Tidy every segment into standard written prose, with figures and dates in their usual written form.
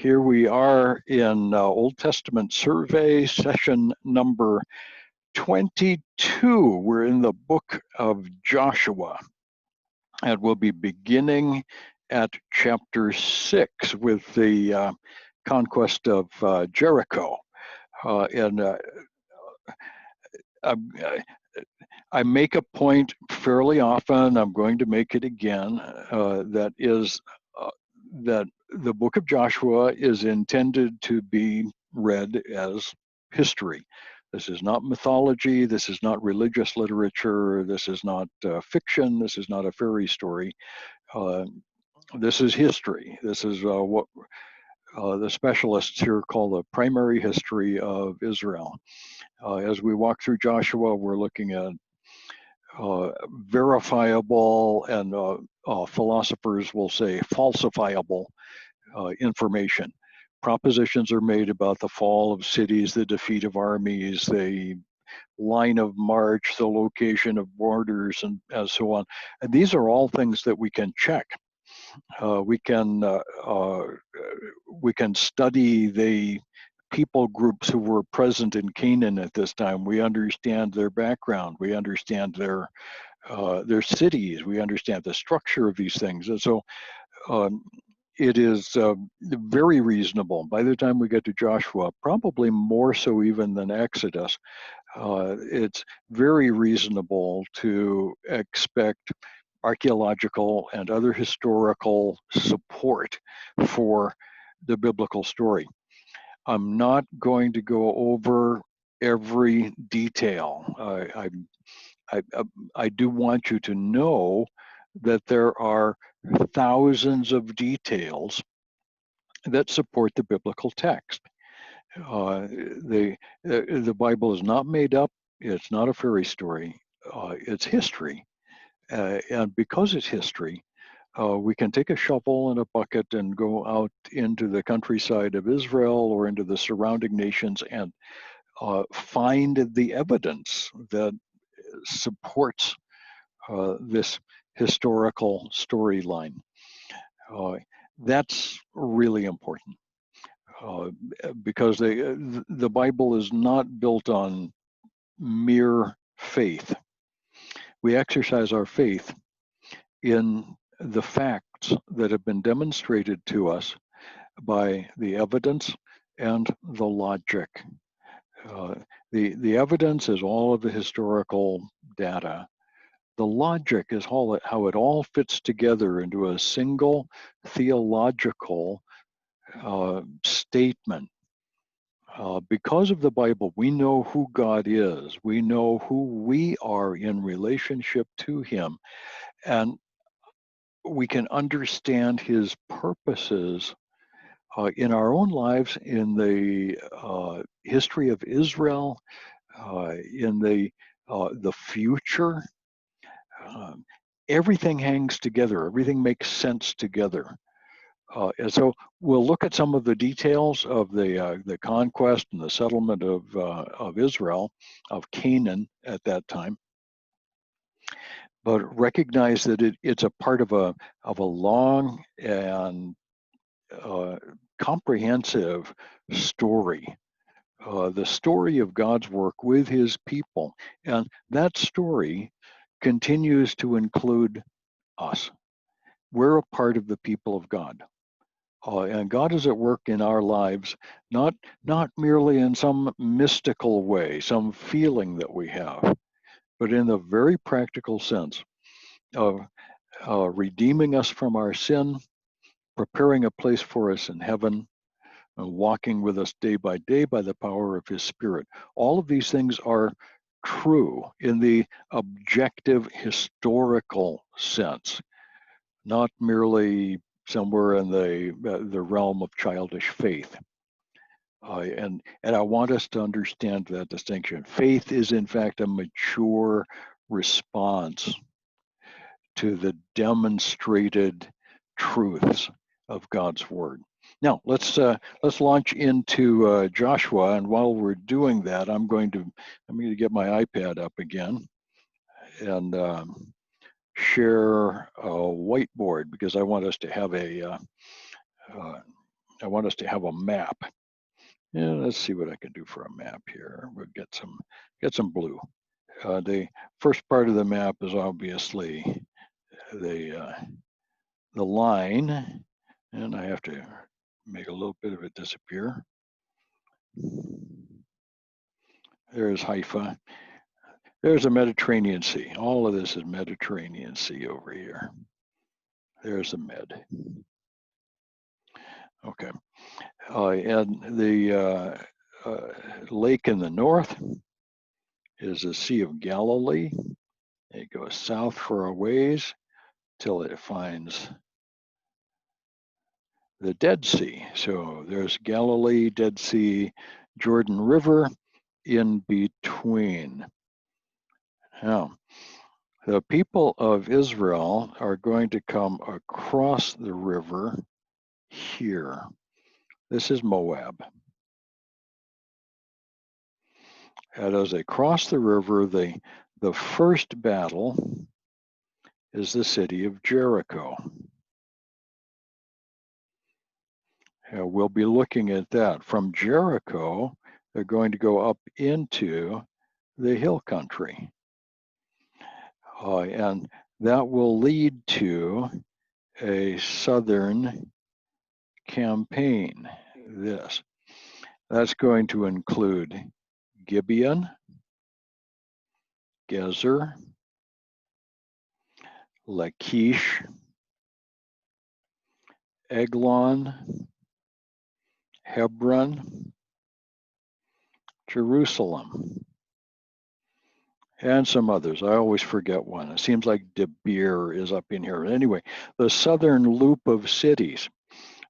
Here we are in Old Testament survey session number 22. We're in the book of Joshua, and we'll be beginning at chapter 6 with the conquest of Jericho. I make a point fairly often, I'm going to make it again, that the book of Joshua is intended to be read as history. This is not mythology, this is not religious literature, this is not fiction, this is not a fairy story. This is history. This is what the specialists here call the primary history of Israel. As we walk through Joshua, we're looking at verifiable and philosophers will say falsifiable information. Propositions are made about the fall of cities, the defeat of armies, the line of march, the location of borders, and so on. And these are all things that we can check. We can study the people groups who were present in Canaan at this time. We understand their background. We understand their cities. We understand the structure of these things. And so it is very reasonable. By the time we get to Joshua, probably more so even than Exodus, it's very reasonable to expect archaeological and other historical support for the biblical story. I'm not going to go over every detail. I do want you to know that there are thousands of details that support the biblical text. The Bible is not made up. It's not a fairy story. It's history. And because it's history, we can take a shovel and a bucket and go out into the countryside of Israel or into the surrounding nations and find the evidence that supports this historical storyline. That's really important because the Bible is not built on mere faith. We exercise our faith in the facts that have been demonstrated to us by the evidence and the logic. The evidence is all of the historical data. The logic is how it all fits together into a single theological statement. Because of the Bible, we know who God is. We know who we are in relationship to Him. And we can understand His purposes in our own lives, in the history of Israel, in the future. Everything hangs together. Everything makes sense together. And so we'll look at some of the details of the conquest and the settlement of Israel, of Canaan at that time, but recognize that it's a part of a long and comprehensive story. The story of God's work with His people, and that story continues to include us. We're a part of the people of God. And God is at work in our lives, not merely in some mystical way, some feeling that we have, but in the very practical sense of redeeming us from our sin, preparing a place for us in heaven, and walking with us day by day by the power of His Spirit. All of these things are true in the objective historical sense, not merely somewhere in the realm of childish faith. And I want us to understand that distinction. Faith is in fact a mature response to the demonstrated truths of God's Word. Now let's launch into Joshua, and while we're doing that, I'm going to get my iPad up again and share a whiteboard because I want us to have a I want us to have a map. Yeah, let's see what I can do for a map here. We'll get some blue. The first part of the map is obviously the line, and I have to make a little bit of it disappear. There's Haifa. There's the Mediterranean Sea. All of this is Mediterranean Sea over here. There's the Med. Okay. And the lake in the north is the Sea of Galilee. It goes south for a ways till it finds the Dead Sea. So there's Galilee, Dead Sea, Jordan River in between. Now, the people of Israel are going to come across the river here. This is Moab. And as they cross the river, the first battle is the city of Jericho. We'll be looking at that. From Jericho, they're going to go up into the hill country. And that will lead to a southern campaign. That's going to include Gibeon, Gezer, Lachish, Eglon, Hebron, Jerusalem, and some others. I always forget one. It seems like Debir is up in here. Anyway, the southern loop of cities.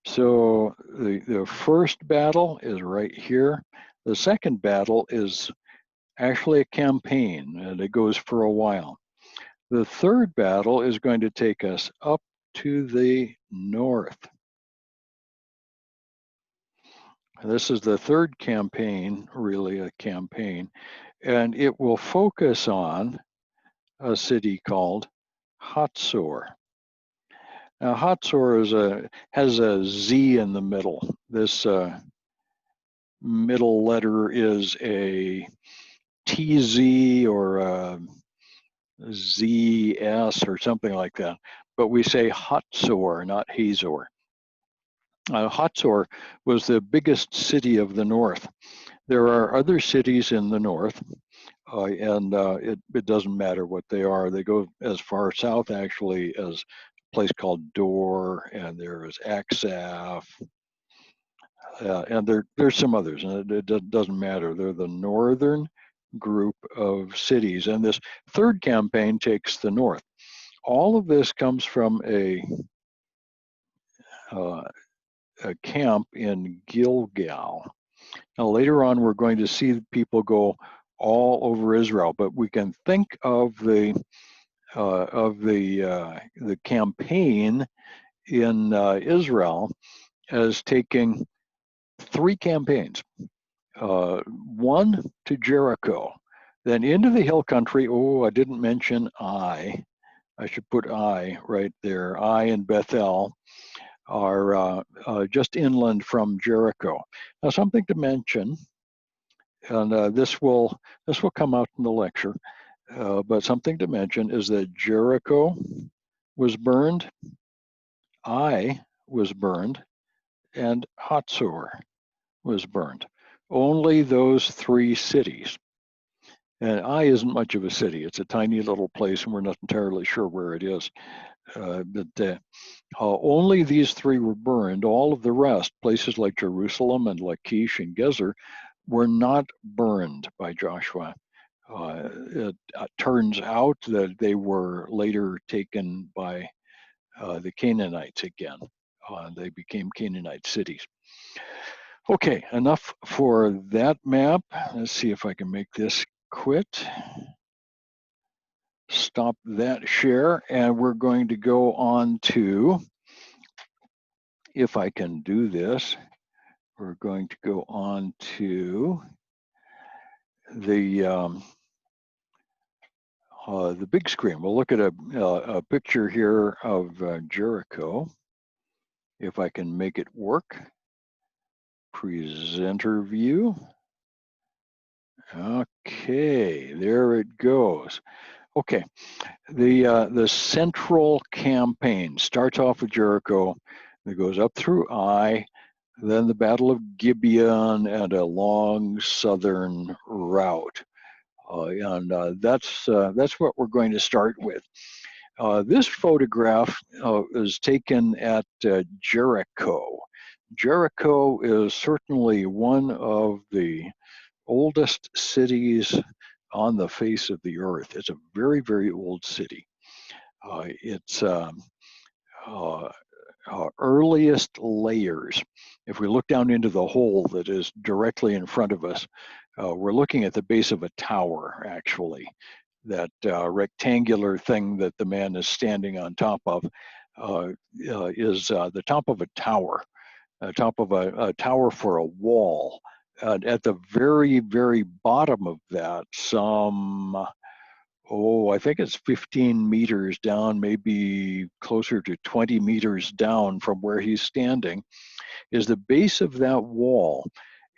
So the first battle is right here. The second battle is actually a campaign, and it goes for a while. The third battle is going to take us up to the north. This is the third campaign, really a campaign, and it will focus on a city called Hazor. Now, Hazor has a Z in the middle. This middle letter is a TZ or a ZS or something like that, but we say Hazor, not Hazor. Hazor was the biggest city of the north. There are other cities in the north, and it doesn't matter what they are. They go as far south, actually, as a place called Dor, and there is Aksaf, and there's some others, and it doesn't matter. They're the northern group of cities, and this third campaign takes the north. All of this comes from a camp in Gilgal. Now, later on, we're going to see people go all over Israel, but we can think of the campaign in Israel as taking three campaigns. One to Jericho, then into the hill country. Oh, I didn't mention Ai. I should put Ai right there. Ai and Bethel are just inland from Jericho. Now, something to mention, and this will come out in the lecture, but something to mention is that Jericho was burned, Ai was burned, and Hazor was burned. Only those three cities. And Ai isn't much of a city. It's a tiny little place, and we're not entirely sure where it is. But only these three were burned. All of the rest, places like Jerusalem and Lachish and Gezer, were not burned by Joshua. It turns out that they were later taken by the Canaanites again. They became Canaanite cities. Okay, enough for that map. Let's see if I can make this quit. Stop that share, and we're going to go on to, if I can do this, we're going to go on to the big screen. We'll look at a picture here of Jericho, if I can make it work. presenter view. Okay, there it goes. Okay, the central campaign starts off with Jericho. It goes up through Ai, then the Battle of Gibeon, and a long southern route. And that's what we're going to start with. This photograph is taken at Jericho. Jericho is certainly one of the oldest cities on the face of the earth. It's a very, very old city. It's earliest layers. If we look down into the hole that is directly in front of us, we're looking at the base of a tower, actually. That rectangular thing that the man is standing on top of is the top of a tower, top of a tower for a wall. At the very, very bottom of that, I think it's 15 meters down, maybe closer to 20 meters down from where he's standing, is the base of that wall.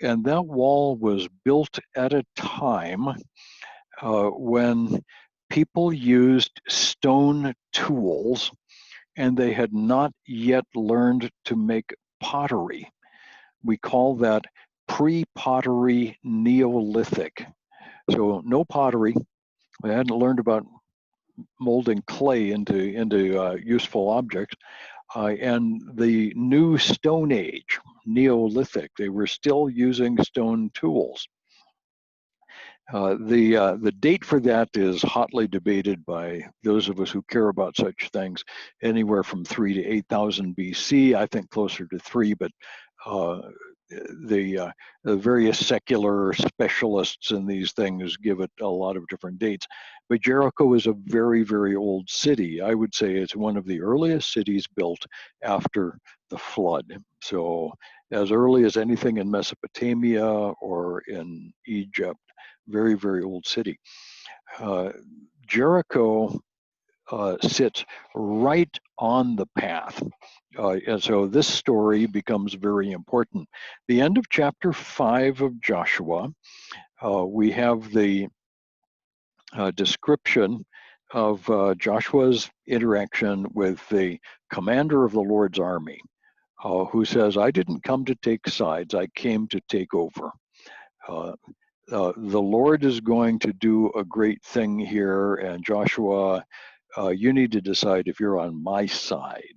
And that wall was built at a time when people used stone tools and they had not yet learned to make pottery. We call that pre-pottery Neolithic. So no pottery. They hadn't learned about molding clay into useful objects. And the new Stone Age, Neolithic, they were still using stone tools. The date for that is hotly debated by those of us who care about such things, anywhere from 3 to 8,000 BC. I think closer to 3, but uh, the various secular specialists in these things give it a lot of different dates. But Jericho is a very, very old city. I would say it's one of the earliest cities built after the flood. So as early as anything in Mesopotamia or in Egypt, very, very old city. Jericho sits right on the path. And so this story becomes very important. The end of chapter 5 of Joshua, we have the description of Joshua's interaction with the commander of the Lord's army, who says, "I didn't come to take sides, I came to take over." The Lord is going to do a great thing here, and Joshua, you need to decide if you're on my side.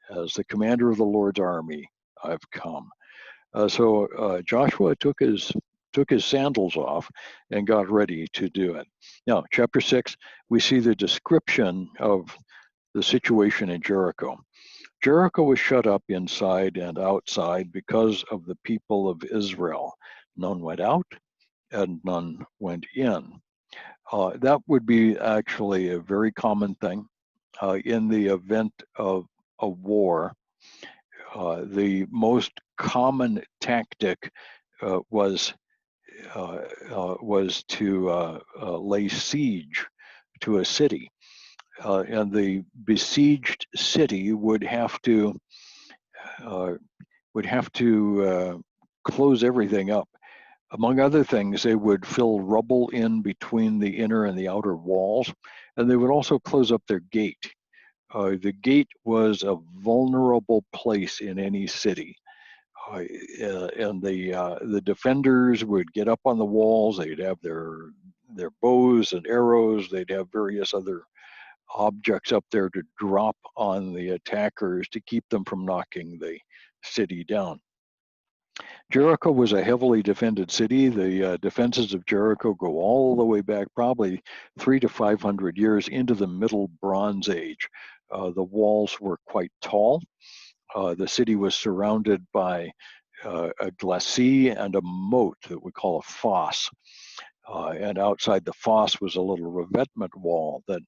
As the commander of the Lord's army, I've come. So Joshua took his sandals off and got ready to do it. Now, chapter 6, we see the description of the situation in Jericho. Jericho was shut up inside and outside because of the people of Israel. None went out and none went in. That would be actually a very common thing in the event of a war. The most common tactic was to lay siege to a city, and the besieged city would have to close everything up. Among other things, they would fill rubble in between the inner and the outer walls, and they would also close up their gate. The gate was a vulnerable place in any city. And the defenders would get up on the walls. They'd have their bows and arrows. They'd have various other objects up there to drop on the attackers to keep them from knocking the city down. Jericho was a heavily defended city. The defenses of Jericho go all the way back, probably 300 to 500 years into the Middle Bronze Age. The walls were quite tall. The city was surrounded by a glacis and a moat that we call a fosse. And outside the fosse was a little revetment wall that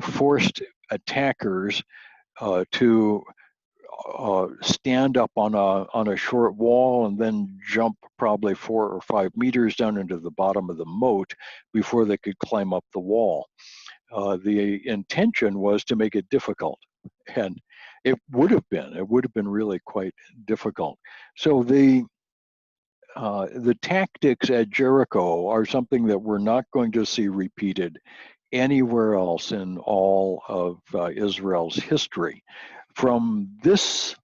forced attackers to stand up on a short wall and then jump probably 4 or 5 meters down into the bottom of the moat before they could climb up the wall. The intention was to make it difficult, and it would have been really quite difficult. So the the tactics at Jericho are something that we're not going to see repeated anywhere else in all of Israel's history. From this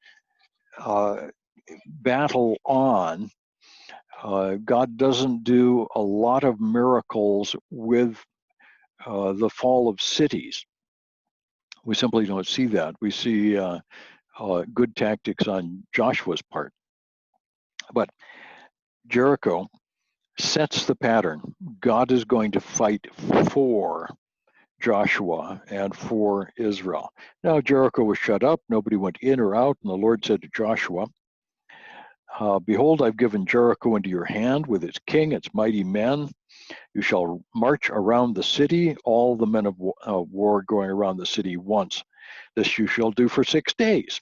battle on, God doesn't do a lot of miracles with the fall of cities. We simply don't see that. We see good tactics on Joshua's part. But Jericho sets the pattern. God is going to fight for Joshua and for Israel. Now, Jericho was shut up. Nobody went in or out. And the Lord said to Joshua, behold, I've given Jericho into your hand with its king, its mighty men. You shall march around the city, all the men of war going around the city once. This you shall do for 6 days.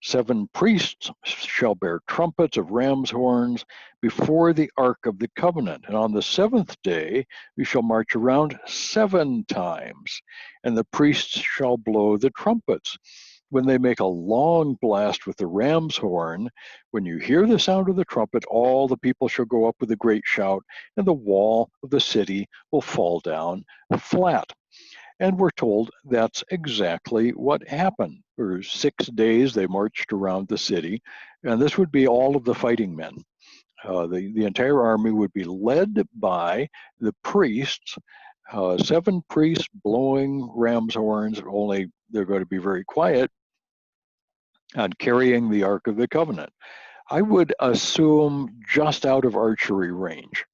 7 priests shall bear trumpets of ram's horns before the ark of the covenant. And on the 7th day, you shall march around 7 times, and the priests shall blow the trumpets. When they make a long blast with the ram's horn, when you hear the sound of the trumpet, all the people shall go up with a great shout, and the wall of the city will fall down flat. And we're told that's exactly what happened. For 6 days, they marched around the city, and this would be all of the fighting men. The entire army would be led by the priests, 7 priests blowing ram's horns, only they're going to be very quiet, and carrying the Ark of the Covenant. I would assume just out of archery range.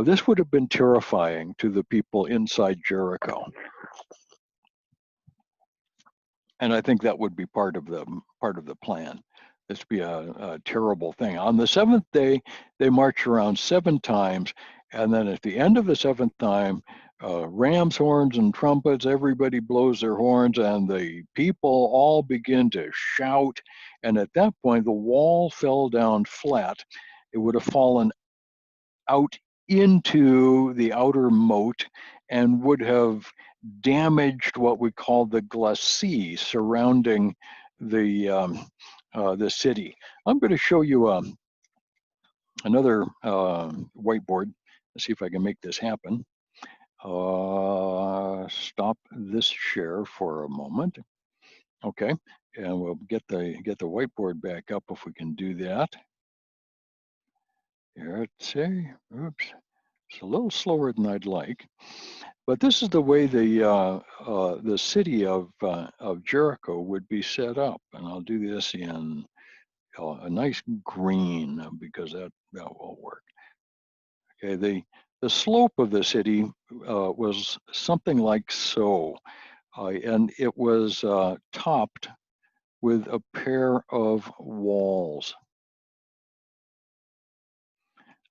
This would have been terrifying to the people inside Jericho. And I think that would be part of the plan. This would be a terrible thing. On the 7th day, they march around 7 times, and then at the end of the 7th time, ram's horns and trumpets, everybody blows their horns, and the people all begin to shout. And at that point, the wall fell down flat. It would have fallen out into the outer moat and would have damaged what we call the glacis surrounding the city. I'm going to show you another whiteboard. Let's see if I can make this happen. Stop this share for a moment. Okay, and we'll get the whiteboard back up if we can do that. Here, let's see. Oops, it's a little slower than I'd like. But this is the way the city of Jericho would be set up, and I'll do this in a nice green because that will work. Okay, the slope of the city was something like so, and it was topped with a pair of walls.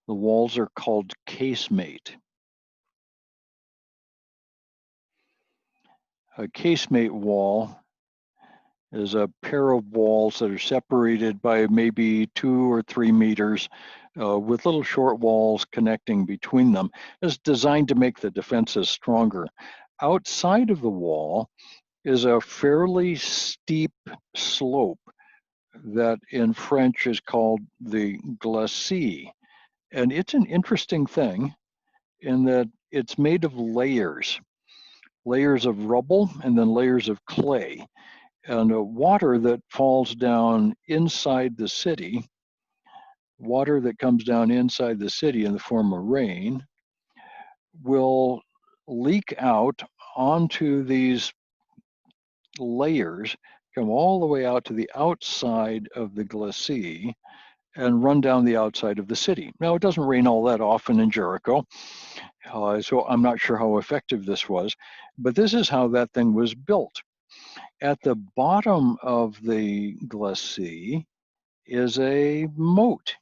The walls are called casemate. A casemate wall is a pair of walls that are separated by maybe 2 or 3 meters with little short walls connecting between them. It's designed to make the defenses stronger. Outside of the wall is a fairly steep slope that in French is called the glacis. And it's an interesting thing in that it's made of layers of rubble and then layers of clay. And water that falls down inside the city, water that comes down inside the city in the form of rain, will leak out onto these layers, come all the way out to the outside of the glacis, and run down the outside of the city. Now, it doesn't rain all that often in Jericho, so I'm not sure how effective this was, but this is how that thing was built. At the bottom of the glacis is a moat.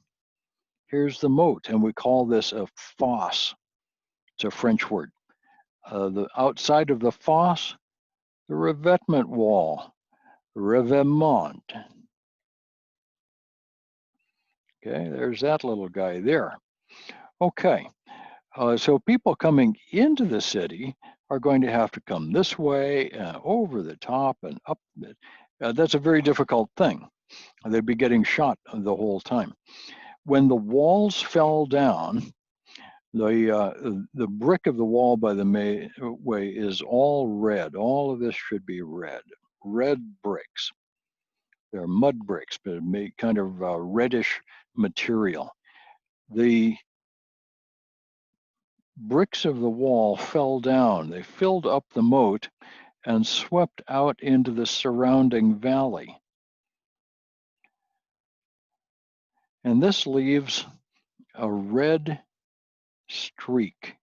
Here's the moat, and we call this a fosse. It's a French word. The outside of the fosse, the revetment wall, revêtement. Okay, there's that little guy there. Okay, so people coming into the city are going to have to come this way, over the top and up. That's a very difficult thing. They'd be getting shot the whole time. When the walls fell down, the brick of the wall, by the way, is all red. All of this should be red. Red bricks. They're mud bricks, but made kind of reddish material. The bricks of the wall fell down. They filled up the moat and swept out into the surrounding valley. And this leaves a red streak.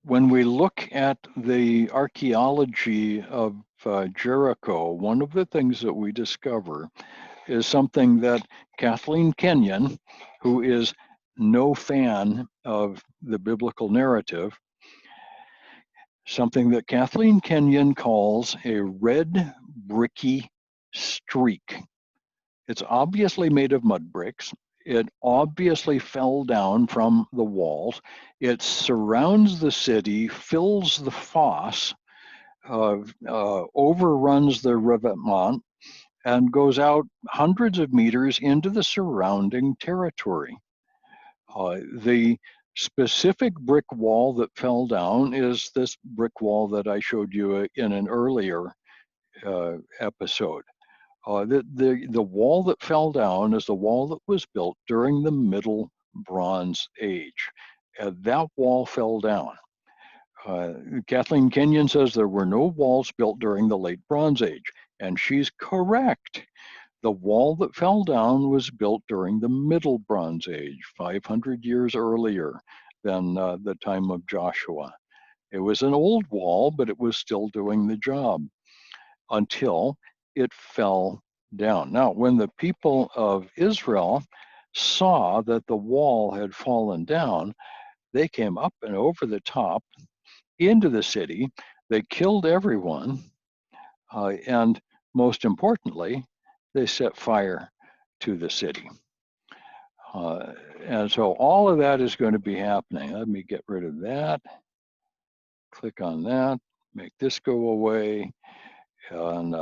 When we look at the archaeology of Jericho, one of the things that we discover is something that Kathleen Kenyon, who is no fan of the biblical narrative, something that Kathleen Kenyon calls a red bricky streak. It's obviously made of mud bricks. It obviously fell down from the walls. It surrounds the city, fills the fosse, overruns the revetment, and goes out hundreds of meters into the surrounding territory. The specific brick wall that fell down is this brick wall that I showed you in an earlier episode. The wall that fell down is the wall that was built during the Middle Bronze Age. That wall fell down. Kathleen Kenyon says there were no walls built during the Late Bronze Age, and she's correct. The wall that fell down was built during the Middle Bronze Age, 500 years earlier than the time of Joshua. It was an old wall, but it was still doing the job until it fell down. Now, when the people of Israel saw that the wall had fallen down, they came up and over the top into the city. They killed everyone, and most importantly, they set fire to the city. And so all of that is going to be happening. Let me get rid of that. Click on that, make this go away, and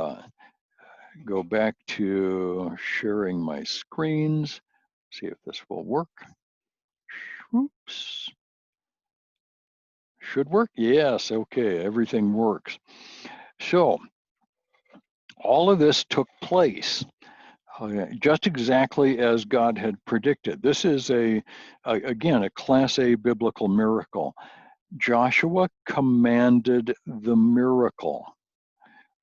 go back to sharing my screens. See if this will work. Oops. Should work? Yes, okay, everything works. So all of this took place just exactly as God had predicted. This is again, a Class A biblical miracle. Joshua commanded the miracle.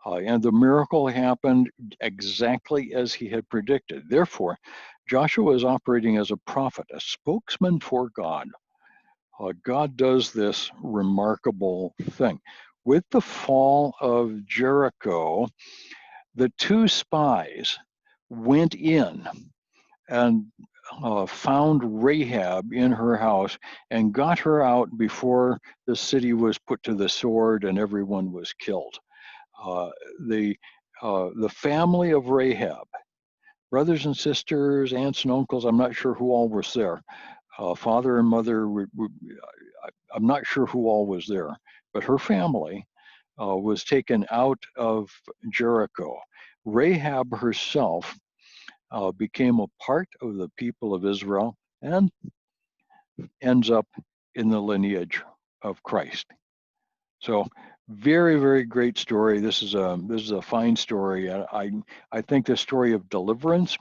And the miracle happened exactly as he had predicted. Therefore, Joshua is operating as a prophet, a spokesman for God. God does this remarkable thing. With the fall of Jericho, the two spies went in and found Rahab in her house and got her out before the city was put to the sword and everyone was killed. The family of Rahab, brothers and sisters, aunts and uncles, I'm not sure who all was there. Father and mother, I'm not sure who all was there, but her family was taken out of Jericho. Rahab herself became a part of the people of Israel and ends up in the lineage of Christ. So very, very great story. This is a fine story. I think the story of deliverance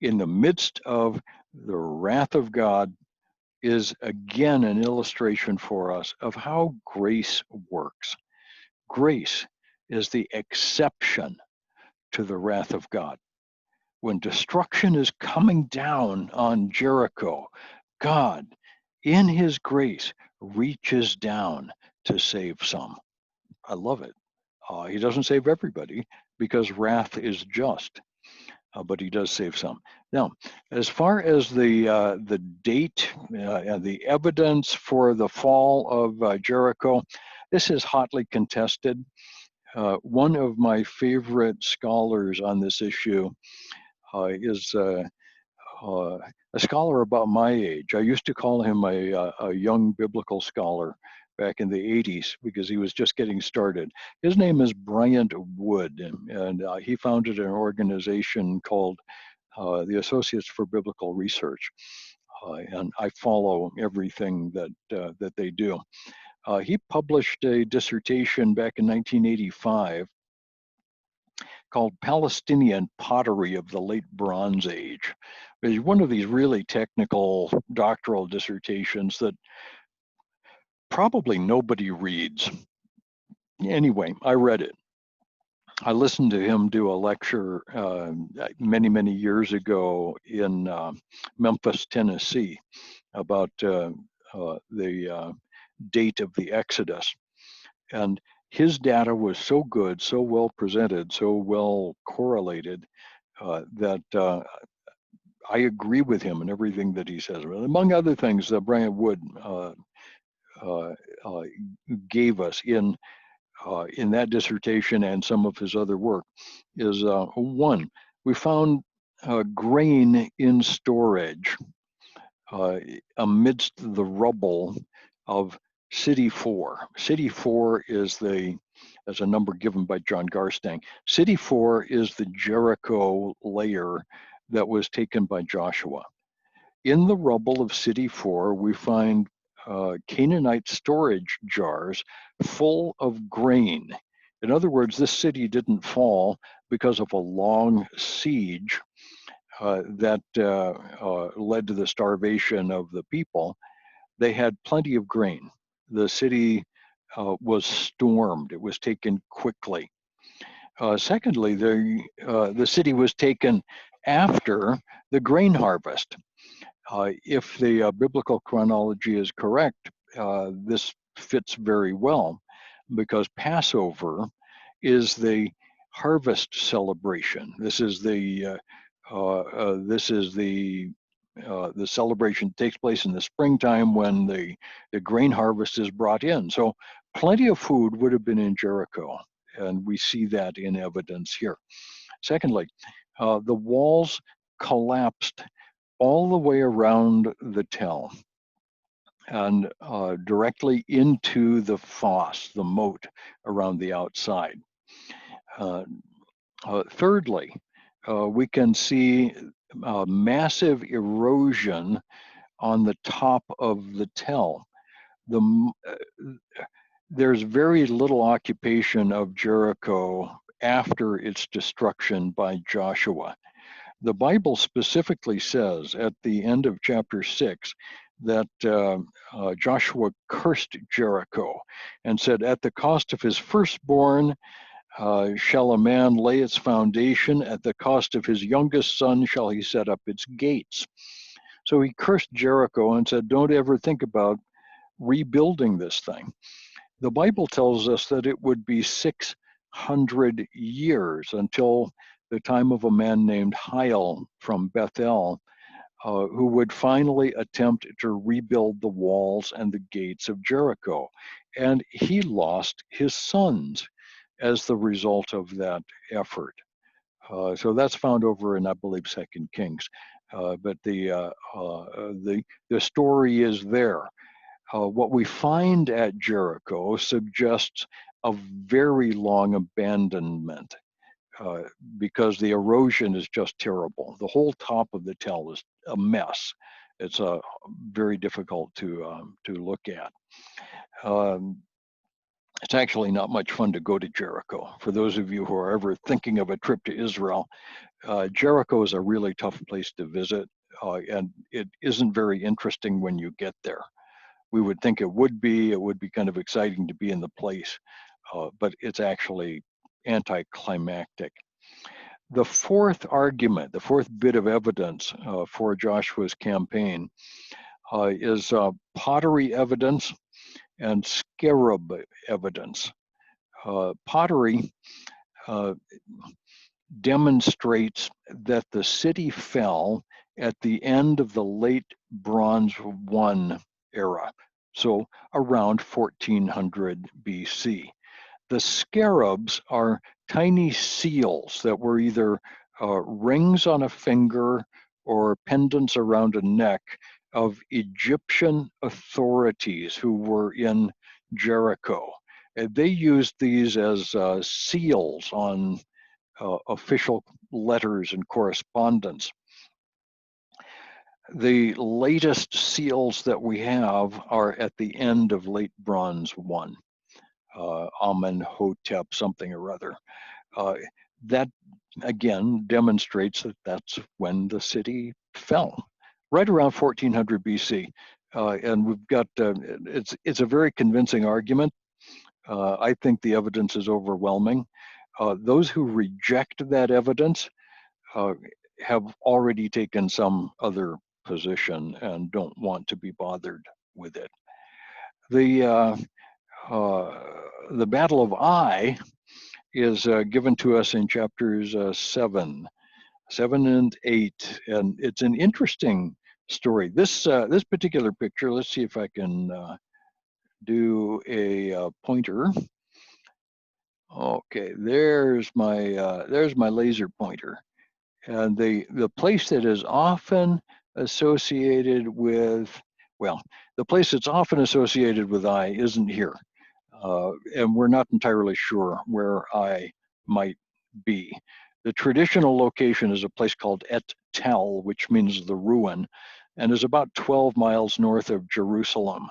in the midst of the wrath of God is again an illustration for us of how grace works. Grace is the exception to the wrath of God. When destruction is coming down on Jericho, God, in his grace, reaches down to save some. I love it. He doesn't save everybody because wrath is just, but he does save some. Now, as far as the date and the evidence for the fall of Jericho, this is hotly contested. One of my favorite scholars on this issue is a scholar about my age. I used to call him a young biblical scholar back in the 80s because he was just getting started. His name is Bryant Wood, and he founded an organization called the Associates for Biblical Research, and I follow everything that they do. He published a dissertation back in 1985 called Palestinian Pottery of the Late Bronze Age. It's one of these really technical doctoral dissertations that probably nobody reads. Anyway, I read it. I listened to him do a lecture many years ago in Memphis, Tennessee, about the date of the Exodus. And his data was so good, so well presented, so well correlated that I agree with him in everything that he says. Among other things, Brian Wood gave us in that dissertation and some of his other work is one, we found grain in storage amidst the rubble of City 4. City 4 is as a number given by John Garstang. City 4 is the Jericho layer that was taken by Joshua. In the rubble of City 4, we find Canaanite storage jars full of grain. In other words, this city didn't fall because of a long siege that led to the starvation of the people. They had plenty of grain. The city was stormed. It was taken quickly. Secondly, the city was taken after the grain harvest. If the biblical chronology is correct, this fits very well because Passover is the harvest celebration. This is the celebration that takes place in the springtime when the grain harvest is brought in. So plenty of food would have been in Jericho, and we see that in evidence here. Secondly, the walls collapsed all the way around the tell and directly into the fosse, the moat around the outside. Thirdly, we can see massive erosion on the top of the tell. There's very little occupation of Jericho after its destruction by Joshua. The Bible specifically says at the end of chapter 6 that Joshua cursed Jericho and said, "At the cost of his firstborn shall a man lay its foundation, at the cost of his youngest son shall he set up its gates." So he cursed Jericho and said, don't ever think about rebuilding this thing. The Bible tells us that it would be 600 years until the time of a man named Hiel from Bethel, who would finally attempt to rebuild the walls and the gates of Jericho. And he lost his sons as the result of that effort. So that's found over in, I believe, 2 Kings. But the story is there. What we find at Jericho suggests a very long abandonment because the erosion is just terrible. The whole top of the tell is a mess. It's very difficult to look at. It's actually not much fun to go to Jericho. For those of you who are ever thinking of a trip to Israel, Jericho is a really tough place to visit, and it isn't very interesting when you get there. We would think it would be kind of exciting to be in the place, but it's actually anticlimactic. The fourth argument, the fourth bit of evidence for Joshua's campaign is pottery evidence and scarab evidence. Pottery demonstrates that the city fell at the end of the late Bronze I era, so around 1400 BC. The scarabs are tiny seals that were either rings on a finger or pendants around a neck of Egyptian authorities who were in Jericho. They used these as seals on official letters and correspondence. The latest seals that we have are at the end of Late Bronze 1, Amenhotep something or other. That again demonstrates that that's when the city fell, right around 1400 BC. And we've got, it's a very convincing argument. I think the evidence is overwhelming. Those who reject that evidence have already taken some other position and don't want to be bothered with it. The Battle of Ai is given to us in chapters 7 and 8, and it's an interesting story. This particular picture, let's see if I can do a pointer. Okay, there's my laser pointer, and the place that is often associated with, well, the place that's often associated with Ai isn't here, and we're not entirely sure where Ai might be. The traditional location is a place called Et Tel, which means the ruin, and is about 12 miles north of Jerusalem.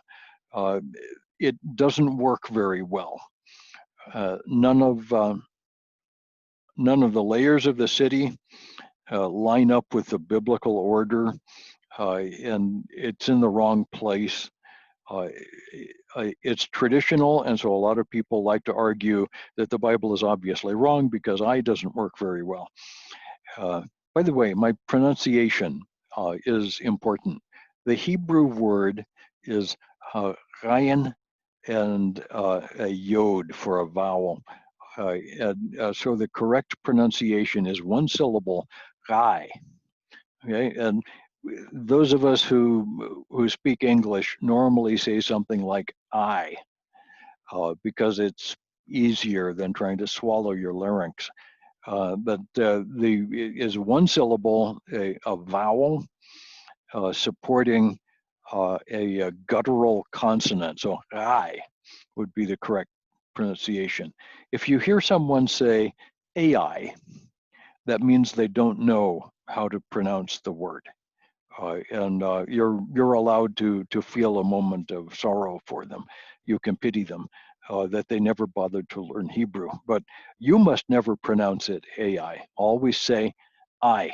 It doesn't work very well. None of the layers of the city line up with the biblical order, and it's in the wrong place. It's traditional, and so a lot of people like to argue that the Bible is obviously wrong because Ai doesn't work very well. By the way, my pronunciation is important. The Hebrew word is Ryan and a yod for a vowel. So the correct pronunciation is one syllable, Rai. Okay, and those of us who speak English normally say something like I, because it's easier than trying to swallow your larynx. But is one syllable, a vowel supporting a guttural consonant. So I would be the correct pronunciation. If you hear someone say AI, that means they don't know how to pronounce the word. And you're allowed to feel a moment of sorrow for them. You can pity them that they never bothered to learn Hebrew. But you must never pronounce it AI. Always say I.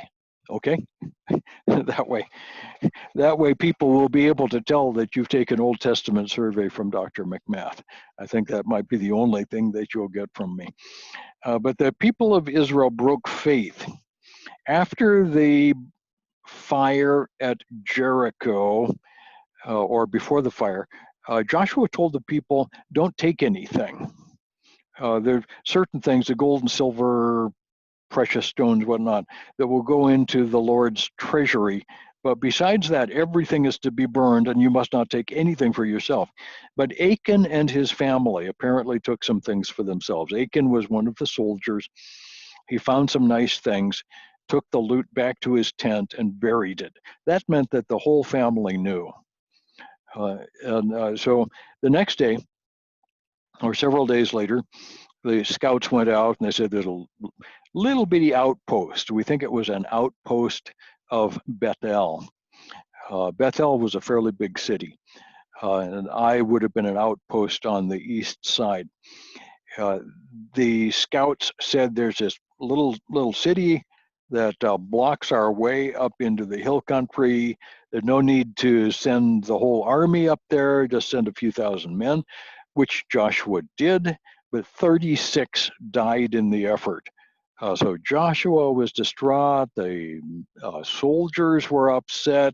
Okay, that way people will be able to tell that you've taken Old Testament survey from Dr. McMath. I think that might be the only thing that you'll get from me. But the people of Israel broke faith after the fire at Jericho, or before the fire. Joshua told the people, don't take anything. There are certain things, the gold and silver, precious stones, whatnot, that will go into the Lord's treasury. But besides that, everything is to be burned, and you must not take anything for yourself. But Achan and his family apparently took some things for themselves. Achan was one of the soldiers. He found some nice things, took the loot back to his tent, and buried it. That meant that the whole family knew. So the next day, or several days later, the scouts went out and they said there's a little bitty outpost. We think it was an outpost of Bethel. Bethel was a fairly big city, and Ai would have been an outpost on the east side. The scouts said there's this little city that blocks our way up into the hill country. There's no need to send the whole army up there, just send a few thousand men, which Joshua did, but 36 died in the effort. So Joshua was distraught. The soldiers were upset.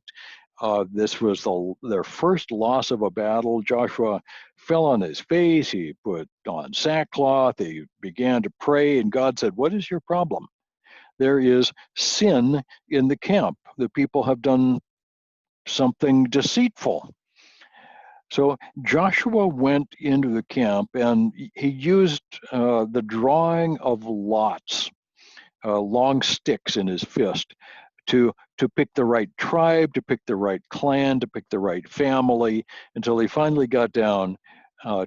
This was their first loss of a battle. Joshua fell on his face. He put on sackcloth. He began to pray, and God said, "What is your problem? There is sin in the camp. The people have done something deceitful." So Joshua went into the camp, and he used the drawing of lots, long sticks in his fist, to pick the right tribe, to pick the right clan, to pick the right family, until he finally got down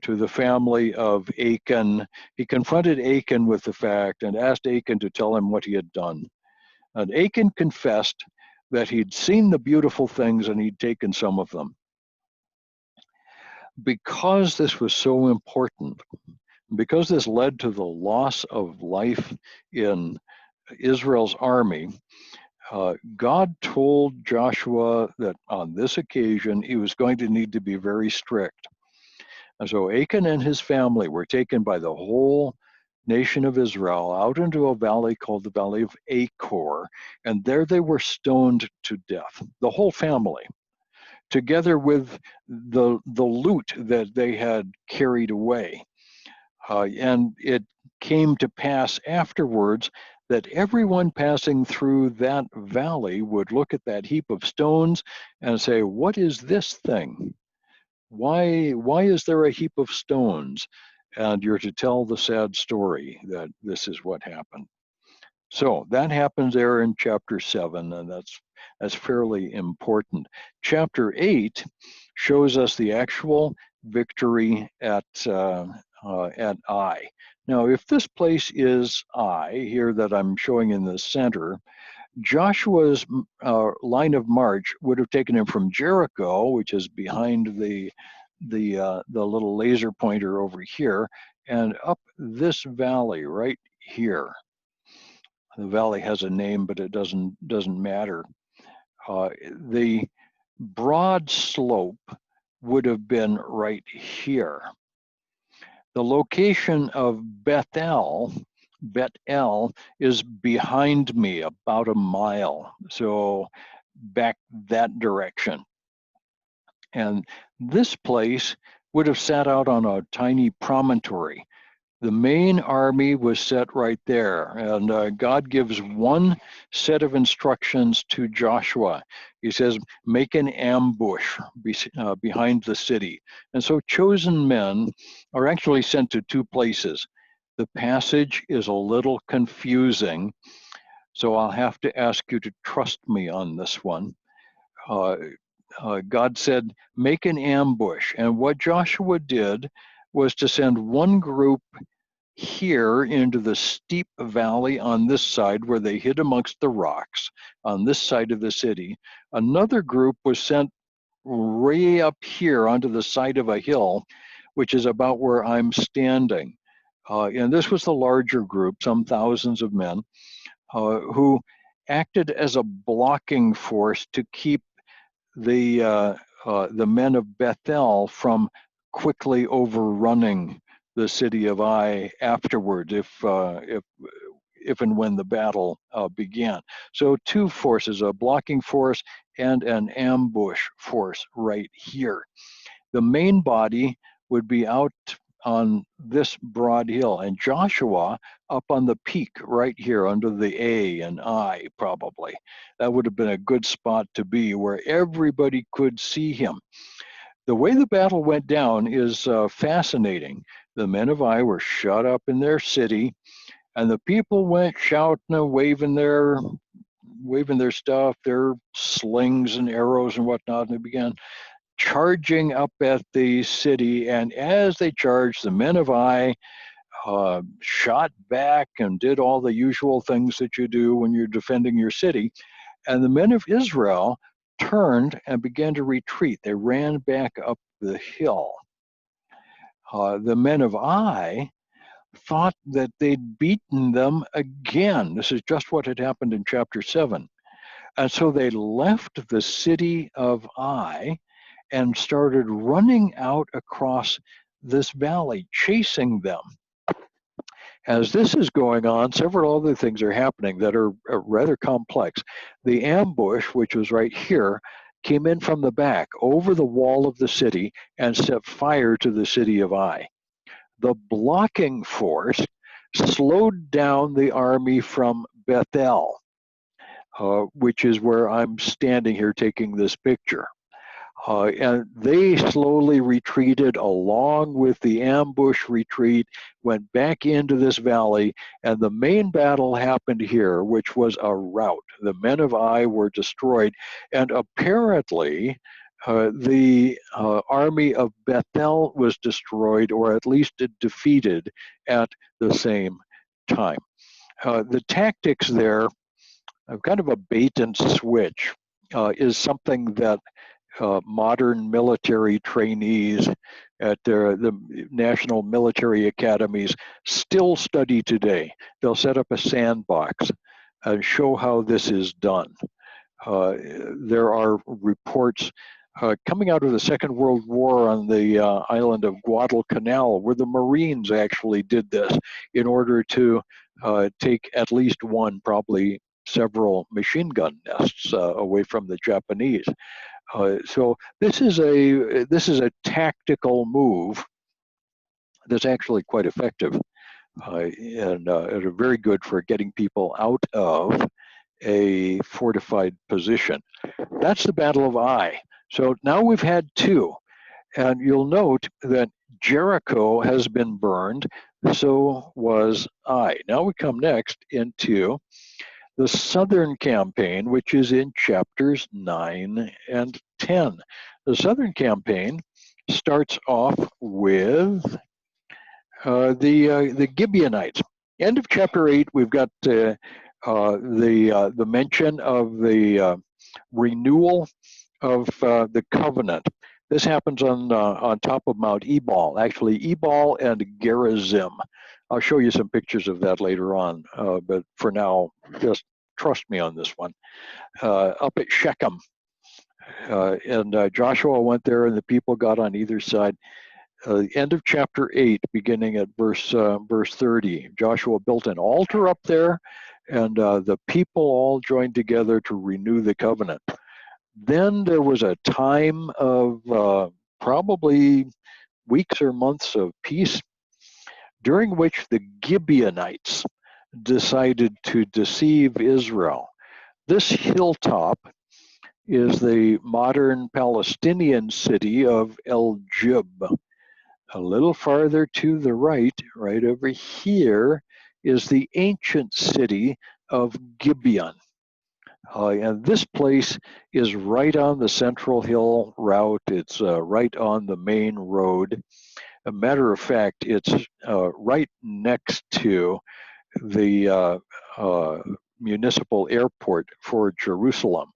to the family of Achan. He confronted Achan with the fact and asked Achan to tell him what he had done. And Achan confessed that he'd seen the beautiful things and he'd taken some of them. Because this was so important, because this led to the loss of life in Israel's army, God told Joshua that on this occasion he was going to need to be very strict. And so Achan and his family were taken by the whole nation of Israel out into a valley called the Valley of Achor, and there they were stoned to death, the whole family, together with the loot that they had carried away. And it came to pass afterwards that everyone passing through that valley would look at that heap of stones and say, "What is this thing? Why is there a heap of stones?" And you're to tell the sad story that this is what happened. So that happens there in chapter 7, and that's fairly important. Chapter 8 shows us the actual victory at Ai. Now, if this place is Ai, here that I'm showing in the center, Joshua's line of march would have taken him from Jericho, which is behind the little laser pointer over here, and up this valley right here. The valley has a name, but it doesn't matter. The broad slope would have been right here. The location of Bethel is behind me about a mile, so back that direction. And this place would have sat out on a tiny promontory. The main army was set right there, and God gives one set of instructions to Joshua. He says, make an ambush behind the city. And so chosen men are actually sent to two places. The passage is a little confusing, so I'll have to ask you to trust me on this one. God said, make an ambush. And what Joshua did was to send one group here into the steep valley on this side where they hid amongst the rocks on this side of the city. Another group was sent way up here onto the side of a hill, which is about where I'm standing. And this was the larger group, some thousands of men, who acted as a blocking force to keep the men of Bethel from quickly overrunning the city of Ai afterward, if and when the battle began. So two forces, a blocking force and an ambush force right here. The main body would be out on this broad hill, and Joshua up on the peak right here under the A and I, probably. That would have been a good spot to be where everybody could see him. The way the battle went down is fascinating. The men of Ai were shut up in their city, and the people went shouting and waving their stuff, their slings and arrows and whatnot, and they began charging up at the city. And as they charged, the men of Ai shot back and did all the usual things that you do when you're defending your city. And the men of Israel turned and began to retreat. They ran back up the hill. The men of Ai thought that they'd beaten them again. This is just what had happened in chapter 7. And so they left the city of Ai and started running out across this valley, chasing them. As this is going on, several other things are happening that are rather complex. The ambush, which was right here, came in from the back over the wall of the city and set fire to the city of Ai. The blocking force slowed down the army from Bethel, which is where I'm standing here taking this picture. And they slowly retreated along with the ambush retreat, went back into this valley, and the main battle happened here, which was a rout. The men of Ai were destroyed, and apparently the army of Bethel was destroyed, or at least defeated at the same time. The tactics there kind of a bait and switch, is something that modern military trainees at the national military academies still study today. They'll set up a sandbox and show how this is done. There are reports coming out of the Second World War on the island of Guadalcanal, where the Marines actually did this in order to take at least one, probably several machine gun nests away from the Japanese. So this is a tactical move that's actually quite effective, and very good for getting people out of a fortified position. That's the Battle of Ai. So now we've had two, and you'll note that Jericho has been burned, so was Ai. Now we come next into the Southern Campaign, which is in chapters 9 and 10. The Southern Campaign starts off with the Gibeonites. End of chapter 8, we've got the mention of the renewal of the covenant. This happens on top of Mount Ebal, actually Ebal and Gerizim. I'll show you some pictures of that later on, but for now, just trust me on this one. Up at Shechem, and Joshua went there, and the people got on either side. End of chapter 8, beginning at verse 30. Joshua built an altar up there, and the people all joined together to renew the covenant. Then there was a time of probably weeks or months of peace, during which the Gibeonites decided to deceive Israel. This hilltop is the modern Palestinian city of El Jib. A little farther to the right over here, is the ancient city of Gibeon. And this place is right on the Central Hill route. It's right on the main road. A matter of fact, it's right next to the municipal airport for Jerusalem.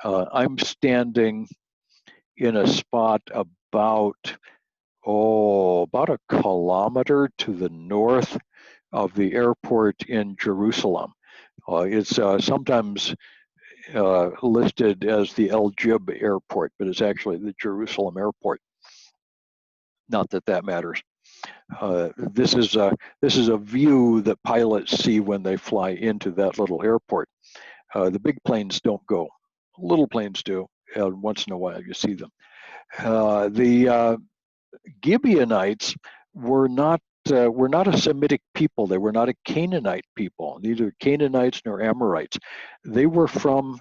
I'm standing in a spot about a kilometer to the north of the airport in Jerusalem. It's sometimes listed as the El Jib airport, but it's actually the Jerusalem airport. Not that that matters. This is a view that pilots see when they fly into that little airport. The big planes don't go. Little planes do, and once in a while you see them. The Gibeonites were not a Semitic people. They were not a Canaanite people, neither Canaanites nor Amorites. They were from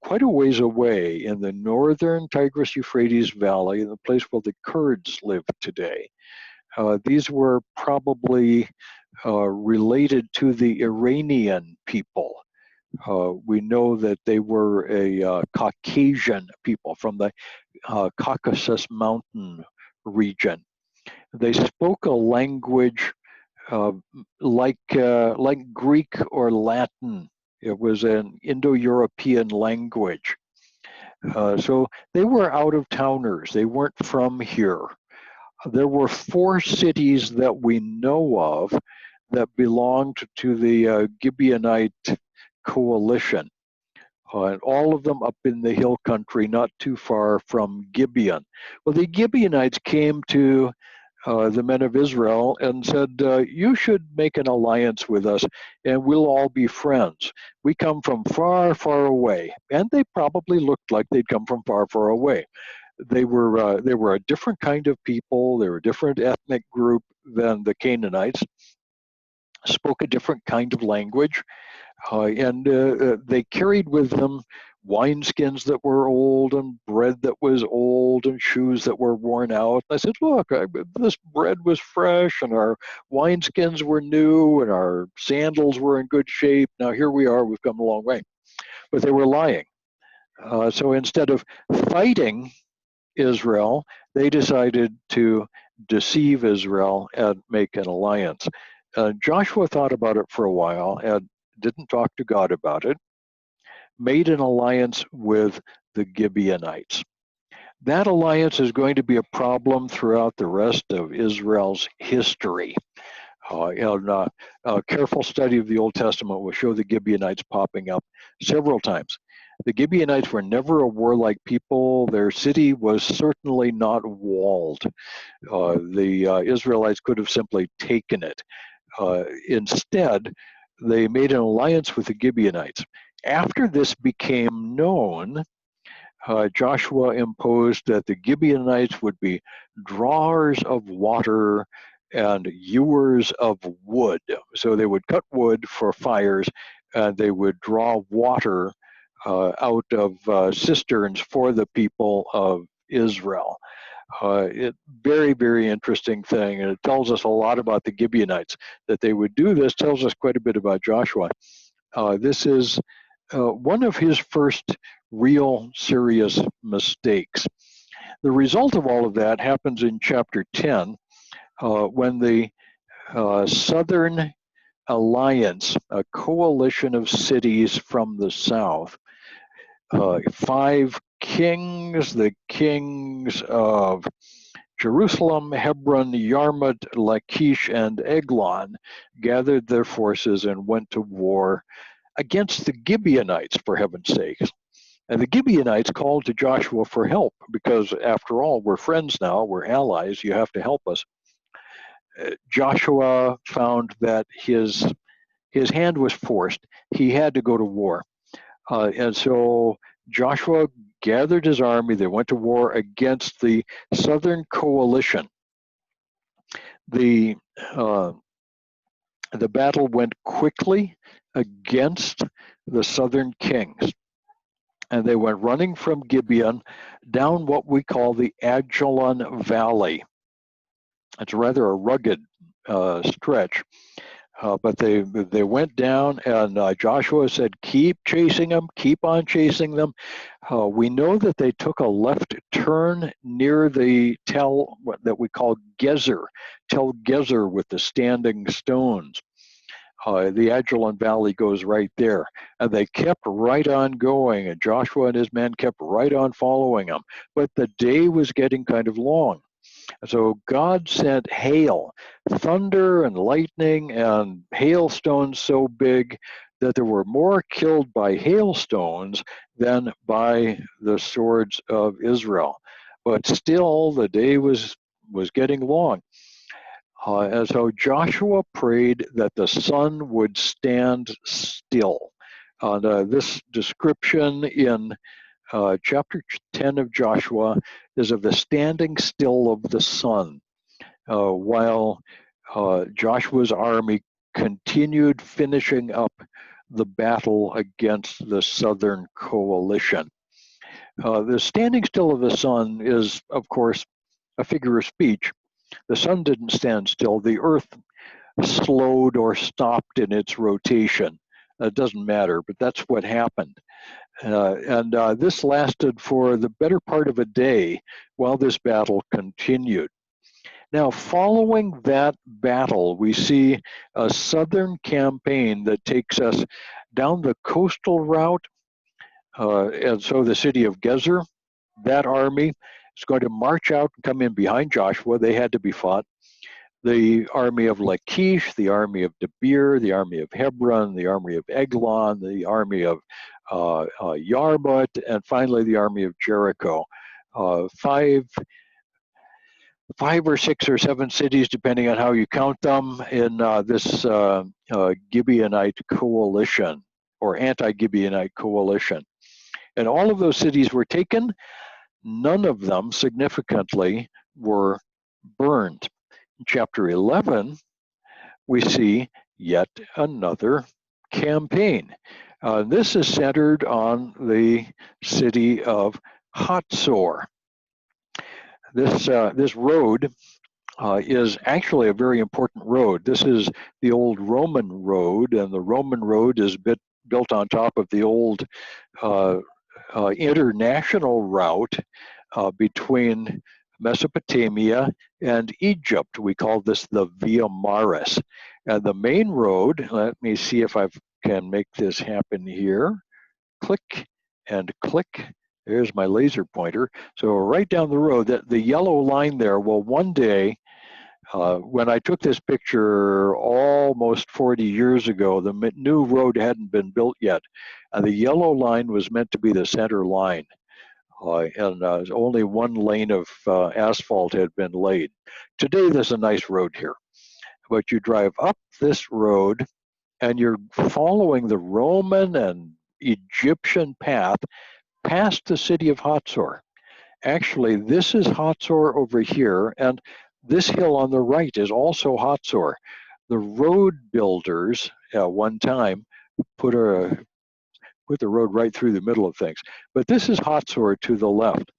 quite a ways away in the northern Tigris-Euphrates Valley, in the place where the Kurds live today. These were probably related to the Iranian people. We know that they were a Caucasian people from the Caucasus Mountain region. They spoke a language like Greek or Latin. It was an Indo-European language. So they were out-of-towners. They weren't from here. There were 4 cities that we know of that belonged to the Gibeonite coalition. And all of them up in the hill country, not too far from Gibeon. Well, the Gibeonites came to the men of Israel and said, you should make an alliance with us and we'll all be friends. We come from far, far away. And they probably looked like they'd come from far, far away. They were a different kind of people. They were a different ethnic group than the Canaanites, spoke a different kind of language. And they carried with them wineskins that were old and bread that was old and shoes that were worn out. I said, look, this bread was fresh and our wineskins were new and our sandals were in good shape. Now here we are, we've come a long way. But they were lying. So instead of fighting Israel, they decided to deceive Israel and make an alliance. Joshua thought about it for a while, and didn't talk to God about it, made an alliance with the Gibeonites. That alliance is going to be a problem throughout the rest of Israel's history. A careful study of the Old Testament will show the Gibeonites popping up several times. The Gibeonites were never a warlike people. Their city was certainly not walled. The Israelites could have simply taken it. Instead, they made an alliance with the Gibeonites. After this became known, Joshua imposed that the Gibeonites would be drawers of water and hewers of wood. So they would cut wood for fires, and they would draw water out of cisterns for the people of Israel. Very, very interesting thing, and it tells us a lot about the Gibeonites. That they would do this tells us quite a bit about Joshua. This is one of his first real serious mistakes. The result of all of that happens in chapter 10, when the Southern Alliance, a coalition of cities from the south, 5 kings, the kings of Jerusalem, Hebron, Yarmut, Lachish, and Eglon, gathered their forces and went to war against the Gibeonites, for heaven's sakes. And the Gibeonites called to Joshua for help because, after all, we're friends now, we're allies, you have to help us. Joshua found that his hand was forced. He had to go to war. And so Joshua gathered his army. They went to war against the Southern Coalition. The battle went quickly against the Southern kings. And they went running from Gibeon down what we call the Ajalon Valley. It's rather a rugged stretch, but they went down, and Joshua said, "Keep chasing them, keep on chasing them." We know that they took a left turn near the Tel, that we call Gezer, Tel Gezer with the standing stones. The Ajalon Valley goes right there. And they kept right on going, and Joshua and his men kept right on following them. But the day was getting kind of long. So God sent hail, thunder and lightning and hailstones so big that there were more killed by hailstones than by the swords of Israel. But still, the day was getting long. And so Joshua prayed that the sun would stand still. This description in chapter 10 of Joshua is of the standing still of the sun, while Joshua's army continued finishing up the battle against the Southern Coalition. The standing still of the sun is, of course, a figure of speech. The sun didn't stand still. The earth slowed or stopped in its rotation. It doesn't matter, but that's what happened. And this lasted for the better part of a day while this battle continued. Now, following that battle, we see a southern campaign that takes us down the coastal route. And so the city of Gezer, that army is going to march out and come in behind Joshua. They had to be fought. The army of Lachish, the army of Debir, the army of Hebron, the army of Eglon, the army of Yarmut, and finally the army of Jericho. Five or six or seven cities, depending on how you count them, in this Gibeonite coalition or anti-Gibeonite coalition. And all of those cities were taken. None of them significantly were burned. In chapter 11, we see yet another campaign. This is centered on the city of Hazor. This road is actually a very important road. This is the old Roman road, and the Roman road is built on top of the old international route between Mesopotamia and Egypt. We call this the Via Maris. And the main road, let me see if I've can make this happen here. Click and click. There's my laser pointer. So right down the road, the yellow line there, well, one day, when I took this picture almost 40 years ago, the new road hadn't been built yet. And the yellow line was meant to be the center line. And only one lane of asphalt had been laid. Today, there's a nice road here. But you drive up this road, and you're following the Roman and Egyptian path past the city of Hazor. Actually, this is Hazor over here, and this hill on the right is also Hazor. The road builders at one time put the road right through the middle of things. But this is Hazor to the left.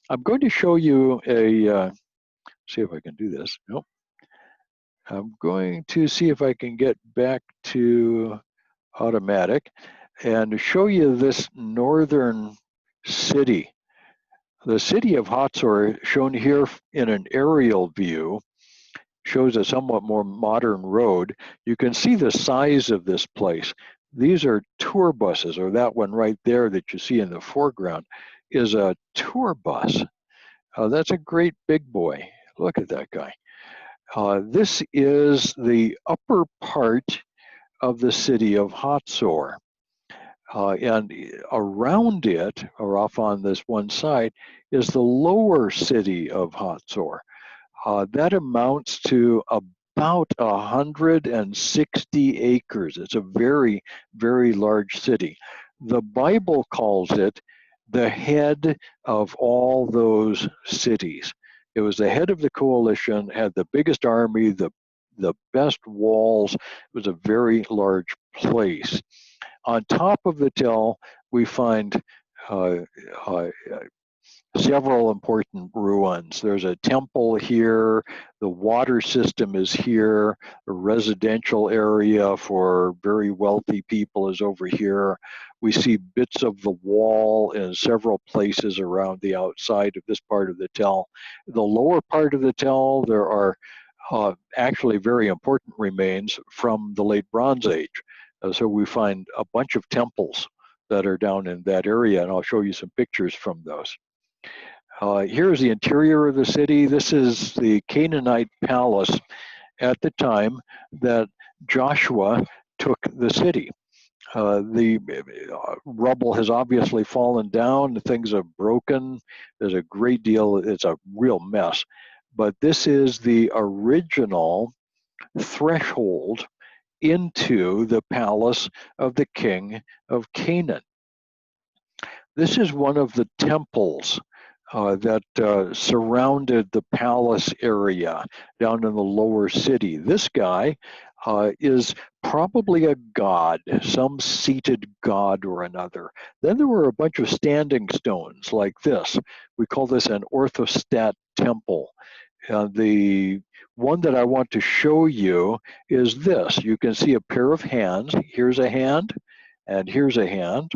I'm going to show you see if I can do this. Nope. I'm going to see if I can get back to automatic and show you this northern city. The city of Hazor, shown here in an aerial view, shows a somewhat more modern road. You can see the size of this place. These are tour buses, or that one right there that you see in the foreground is a tour bus. That's a great big boy. Look at that guy. This is the upper part of the city of Hazor. And around it, or off on this one side, is the lower city of Hazor. That amounts to about 160 acres. It's a very, very large city. The Bible calls it the head of all those cities. It was the head of the coalition, had the biggest army, the best walls. It was a very large place. On top of the tell, we find several important ruins. There's a temple here, the water system is here, a residential area for very wealthy people is over here. We see bits of the wall in several places around the outside of this part of the tell. The lower part of the tell, there are actually very important remains from the late Bronze Age. So we find a bunch of temples that are down in that area, and I'll show you some pictures from those. Here's the interior of the city. This is the Canaanite palace at the time that Joshua took the city. The rubble has obviously fallen down. Things are broken. There's a great deal. It's a real mess. But this is the original threshold into the palace of the king of Canaan. This is one of the temples that surrounded the palace area down in the lower city. This guy is probably a god, some seated god or another. Then there were a bunch of standing stones like this. We call this an orthostat temple. The one that I want to show you is this. You can see a pair of hands. Here's a hand, and here's a hand.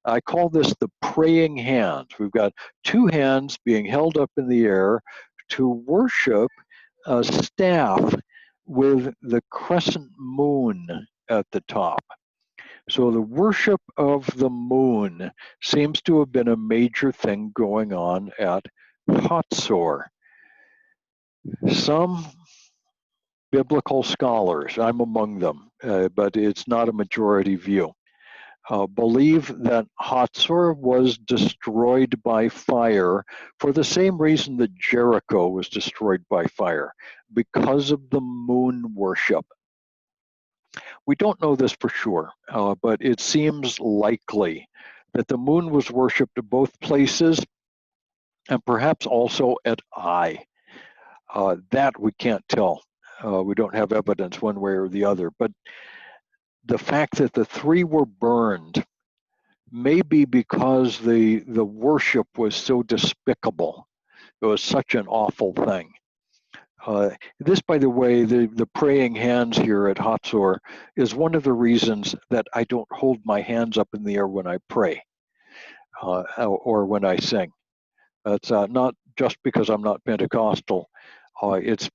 I call this the praying hands. We've got two hands being held up in the air to worship a staff with the crescent moon at the top. So the worship of the moon seems to have been a major thing going on at Hazor. Some biblical scholars, I'm among them, but it's not a majority view, believe that Hazor was destroyed by fire for the same reason that Jericho was destroyed by fire, because of the moon worship. We don't know this for sure, but it seems likely that the moon was worshipped at both places and perhaps also at Ai. That we can't tell. We don't have evidence one way or the other, but the fact that the three were burned may be because the worship was so despicable. It was such an awful thing. This, by the way, the praying hands here at Hazor is one of the reasons that I don't hold my hands up in the air when I pray or when I sing. It's not just because I'm not Pentecostal. It's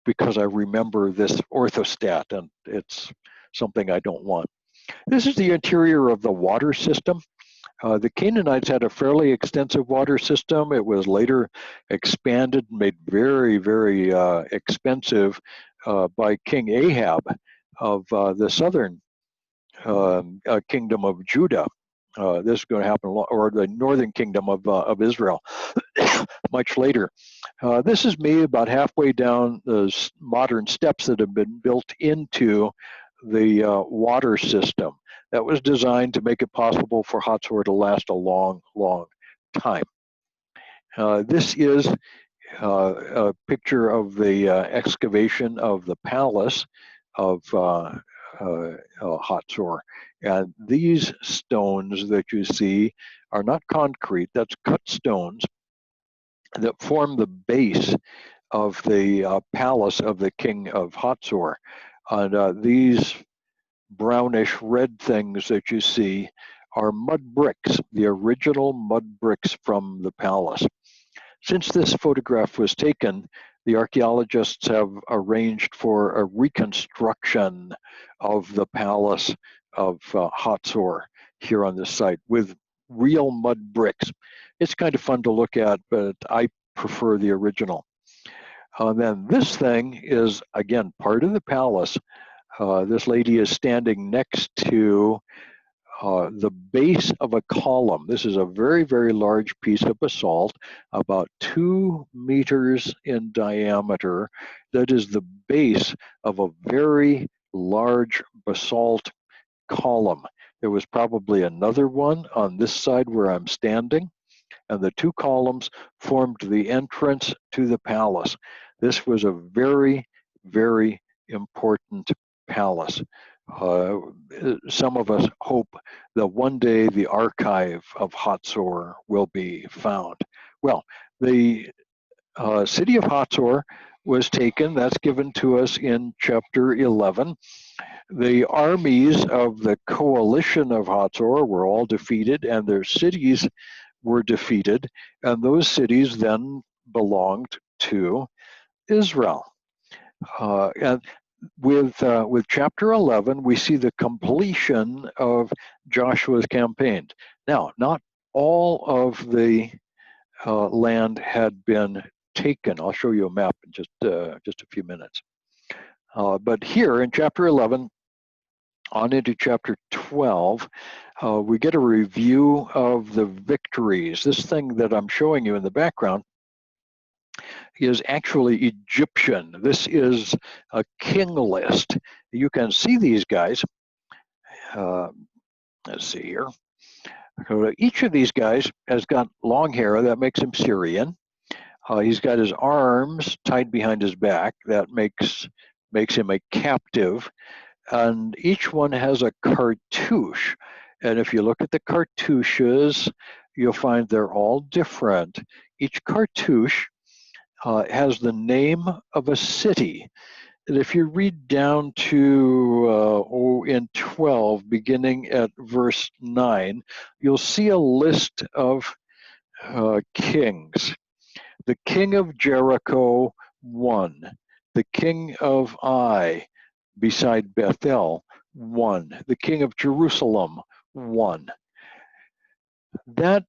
because I remember this orthostat, and it's something I don't want. This is the interior of the water system. The Canaanites had a fairly extensive water system. It was later expanded and made very, very expensive by King Ahab of the southern kingdom of Judah. This is going to happen, or the northern kingdom of Israel, much later. This is me about halfway down the modern steps that have been built into the water system that was designed to make it possible for Hazor to last a long, long time. This is a picture of the excavation of the palace of Hazor. And these stones that you see are not concrete, that's cut stones that form the base of the palace of the king of Hazor. And these brownish red things that you see are mud bricks, the original mud bricks from the palace. Since this photograph was taken, the archaeologists have arranged for a reconstruction of the palace of Hazor here on this site with real mud bricks. It's kind of fun to look at, but I prefer the original. Then this thing is, again, part of the palace. This lady is standing next to the base of a column. This is a very, very large piece of basalt, about 2 meters in diameter. That is the base of a very large basalt column. There was probably another one on this side where I'm standing, and the 2 columns formed the entrance to the palace. This was a very, very important palace. Some of us hope that one day the archive of Hazor will be found. Well, the city of Hazor was taken. That's given to us in chapter 11. The armies of the coalition of Hazor were all defeated, and their cities were defeated, and those cities then belonged to Israel. And with chapter 11, we see the completion of Joshua's campaign. Now, not all of the land had been taken. I'll show you a map in just a few minutes. But here in chapter 11, on into chapter 12, we get a review of the victories. This thing that I'm showing you in the background is actually Egyptian. This is a king list. You can see these guys. Let's see here. Each of these guys has got long hair. That makes him Syrian. He's got his arms tied behind his back. That makes him a captive. And each one has a cartouche. And if you look at the cartouches, you'll find they're all different. Each cartouche has the name of a city. And if you read down to in 12, beginning at verse 9, you'll see a list of kings. The king of Jericho, 1. The king of Ai, beside Bethel, 1. The king of Jerusalem, 1. That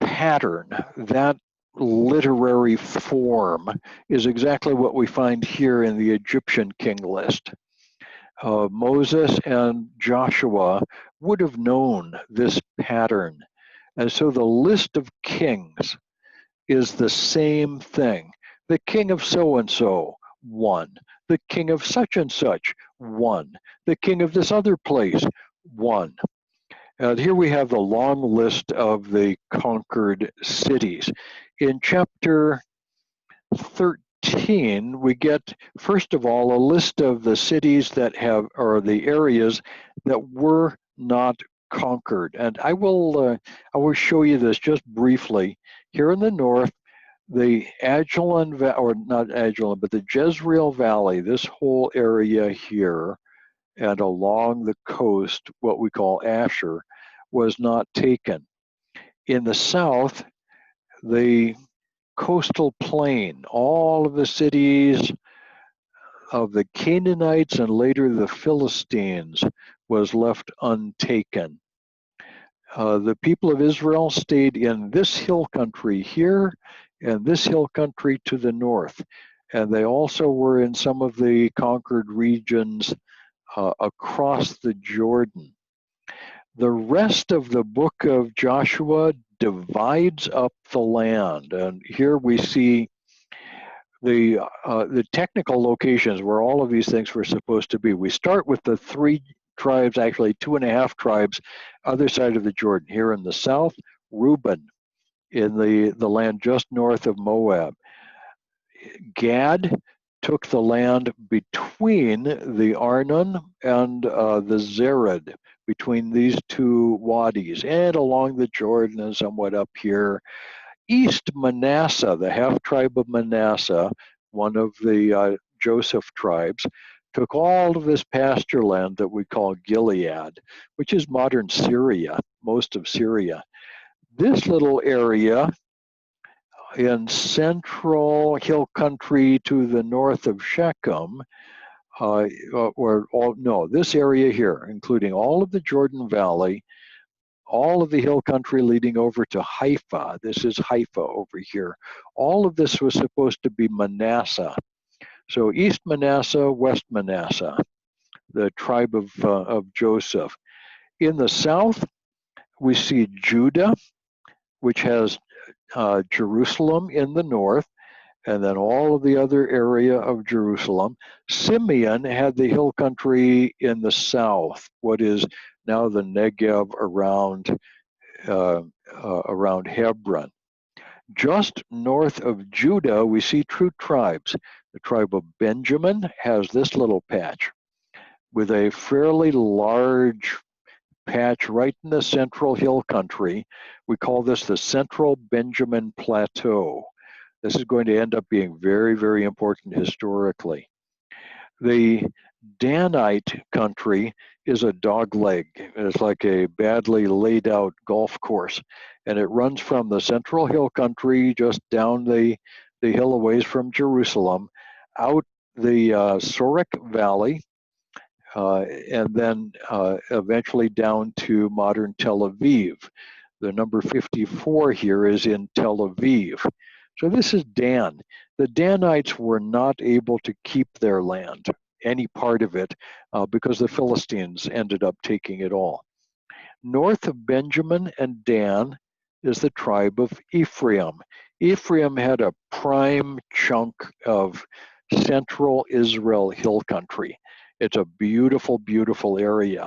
pattern, that literary form is exactly what we find here in the Egyptian king list. Moses and Joshua would have known this pattern. And so the list of kings is the same thing. The king of so-and-so, 1. The king of such and such, 1. The king of this other place, 1. And here we have the long list of the conquered cities. In chapter 13, we get, first of all, a list of the cities that have, or the areas that were not conquered. And I will show you this just briefly. Here in the north, the Ajalon, or not Ajalon, but the Jezreel Valley, this whole area here, and along the coast, what we call Asher, was not taken. In the south, the coastal plain, all of the cities of the Canaanites and later the Philistines was left untaken. The people of Israel stayed in this hill country here and this hill country to the north. And they also were in some of the conquered regions across the Jordan. The rest of the book of Joshua divides up the land. And here we see the technical locations where all of these things were supposed to be. We start with the 3 tribes, actually 2.5 tribes, other side of the Jordan. Here in the south, Reuben, in the land just north of Moab. Gad took the land between the Arnon and the Zered, between these 2 wadis, and along the Jordan and somewhat up here. East Manasseh, the half-tribe of Manasseh, one of the Joseph tribes, took all of this pasture land that we call Gilead, which is modern Syria, most of Syria. This little area in central hill country to the north of Shechem, this area here, including all of the Jordan Valley, all of the hill country leading over to Haifa. This is Haifa over here. All of this was supposed to be Manasseh. So East Manasseh, West Manasseh, the tribe of Joseph. In the south, we see Judah, which has Jerusalem in the north, and then all of the other area of Jerusalem. Simeon had the hill country in the south, what is now the Negev around Hebron. Just north of Judah, we see 2 tribes. The tribe of Benjamin has this little patch with a fairly large patch right in the central hill country. We call this the Central Benjamin Plateau. This is going to end up being very, very important historically. The Danite country is a dogleg. It's like a badly laid out golf course. And it runs from the central hill country just down the hill a ways from Jerusalem, out the Sorek Valley, and then eventually down to modern Tel Aviv. The number 54 here is in Tel Aviv. So this is Dan. The Danites were not able to keep their land, any part of it, because the Philistines ended up taking it all. North of Benjamin and Dan is the tribe of Ephraim. Ephraim had a prime chunk of central Israel hill country. It's a beautiful, beautiful area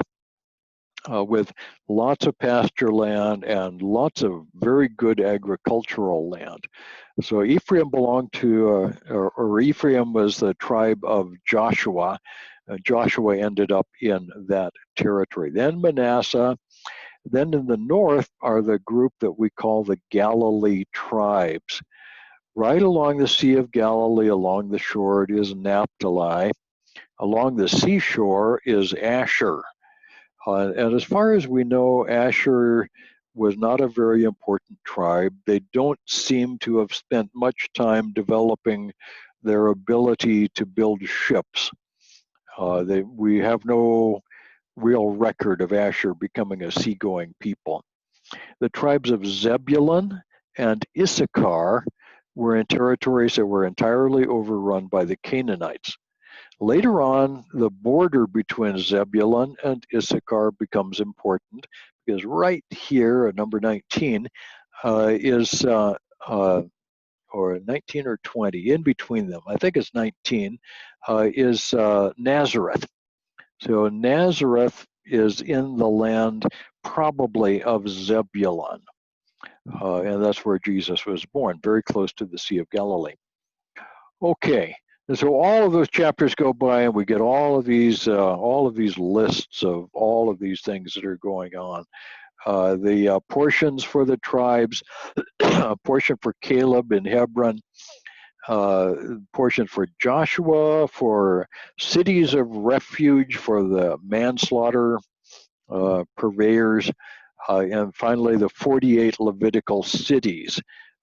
with lots of pasture land and lots of very good agricultural land. So Ephraim belonged to, or Ephraim was the tribe of Joshua. Joshua ended up in that territory. Then Manasseh. Then in the north are the group that we call the Galilee tribes. Right along the Sea of Galilee, along the shore, it is Naphtali. Along the seashore is Asher. And as far as we know, Asher was not a very important tribe. They don't seem to have spent much time developing their ability to build ships. We have no real record of Asher becoming a seagoing people. The tribes of Zebulun and Issachar were in territories that were entirely overrun by the Canaanites. Later on, the border between Zebulun and Issachar becomes important because right here at number 19 is, or 19 or 20, in between them, I think it's 19, is Nazareth. So Nazareth is in the land probably of Zebulun, and that's where Jesus was born, very close to the Sea of Galilee. Okay, and so all of those chapters go by, and we get all of these lists of all of these things that are going on. The portions for the tribes, a portion for Caleb in Hebron, portion for Joshua, for cities of refuge for the manslaughter purveyors, and finally the 48 Levitical cities.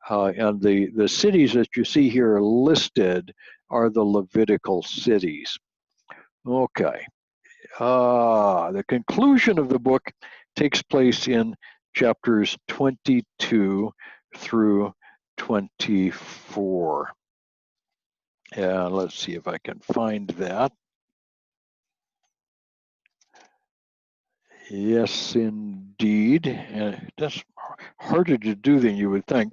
And the cities that you see here listed are the Levitical cities. Okay, The conclusion of the book takes place in chapters 22 through 24. And let's see if I can find that. Yes, indeed. And that's harder to do than you would think.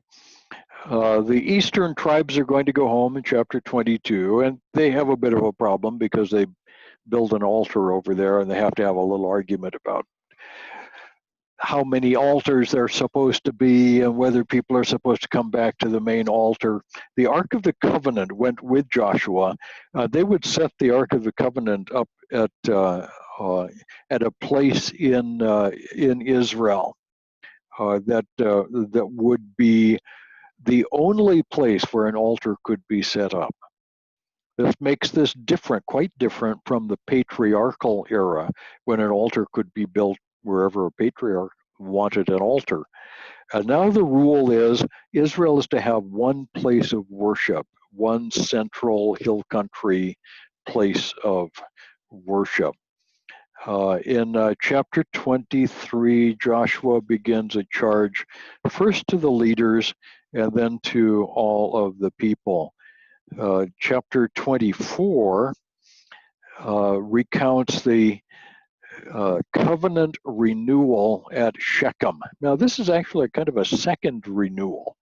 The eastern tribes are going to go home in chapter 22, and they have a bit of a problem because they build an altar over there, and they have to have a little argument about how many altars there are supposed to be and whether people are supposed to come back to the main altar. The Ark of the Covenant went with Joshua. They would set the Ark of the Covenant up at a place in Israel that would be the only place where an altar could be set up. This makes this different, quite different from the patriarchal era, when an altar could be built wherever a patriarch wanted an altar. And now the rule is Israel is to have one place of worship, one central hill country place of worship. In chapter 23, Joshua begins a charge first to the leaders and then to all of the people. Chapter 24 recounts the covenant renewal at Shechem. Now, this is actually kind of a second renewal.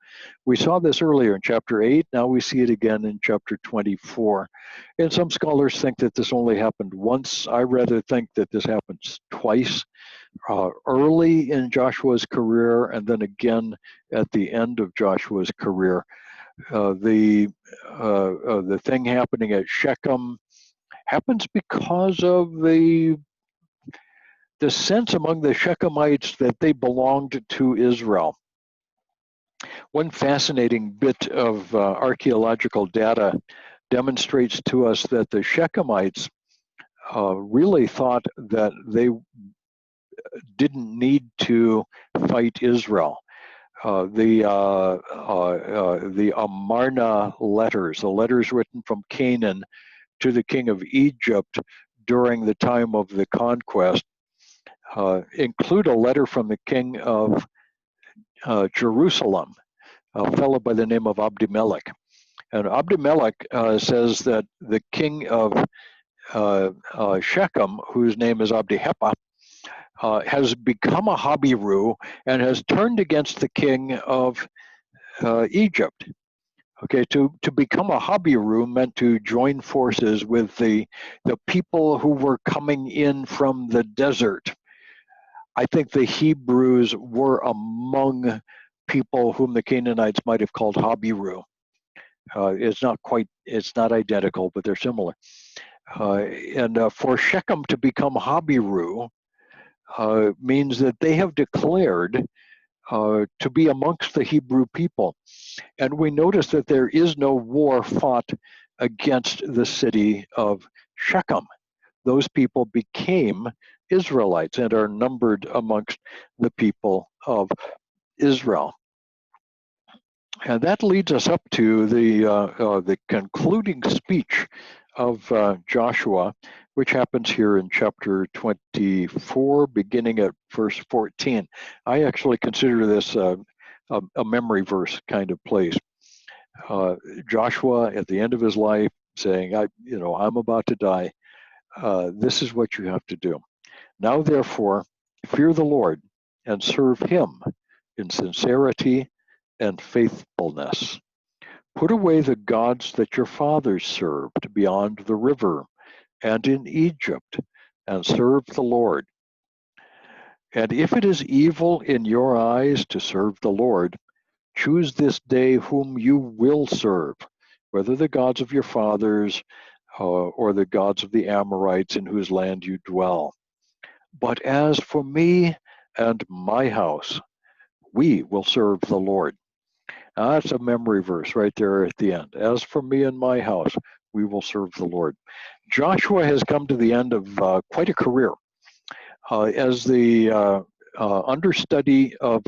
We saw this earlier in chapter 8. Now we see it again in chapter 24. And some scholars think that this only happened once. I rather think that this happens twice, early in Joshua's career and then again at the end of Joshua's career. The thing happening at Shechem happens because of the sense among the Shechemites that they belonged to Israel. One fascinating bit of archaeological data demonstrates to us that the Shechemites really thought that they didn't need to fight Israel. The Amarna letters, the letters written from Canaan to the king of Egypt during the time of the conquest, include a letter from the king of Jerusalem, a fellow by the name of Abdimelech. And Abdimelech says that the king of Shechem, whose name is Abdihepa, has become a Habiru and has turned against the king of Egypt. Okay, to become a Habiru meant to join forces with the people who were coming in from the desert. I think the Hebrews were among people whom the Canaanites might have called Habiru. It's not identical, but they're similar. And for Shechem to become Habiru means that they have declared to be amongst the Hebrew people. And we notice that there is no war fought against the city of Shechem. Those people became Israelites and are numbered amongst the people of Israel. And that leads us up to the concluding speech of Joshua, which happens here in chapter 24, beginning at verse 14. I actually consider this a memory verse kind of place. Joshua, at the end of his life, saying, I'm about to die. This is what you have to do. Now, therefore, fear the Lord and serve him in sincerity and faithfulness. Put away the gods that your fathers served beyond the river and in Egypt, and serve the Lord. And if it is evil in your eyes to serve the Lord, choose this day whom you will serve, whether the gods of your fathers or the gods of the Amorites in whose land you dwell. But as for me and my house, we will serve the Lord. Now, that's a memory verse right there at the end. As for me and my house, we will serve the Lord. Joshua has come to the end of quite a career as the understudy of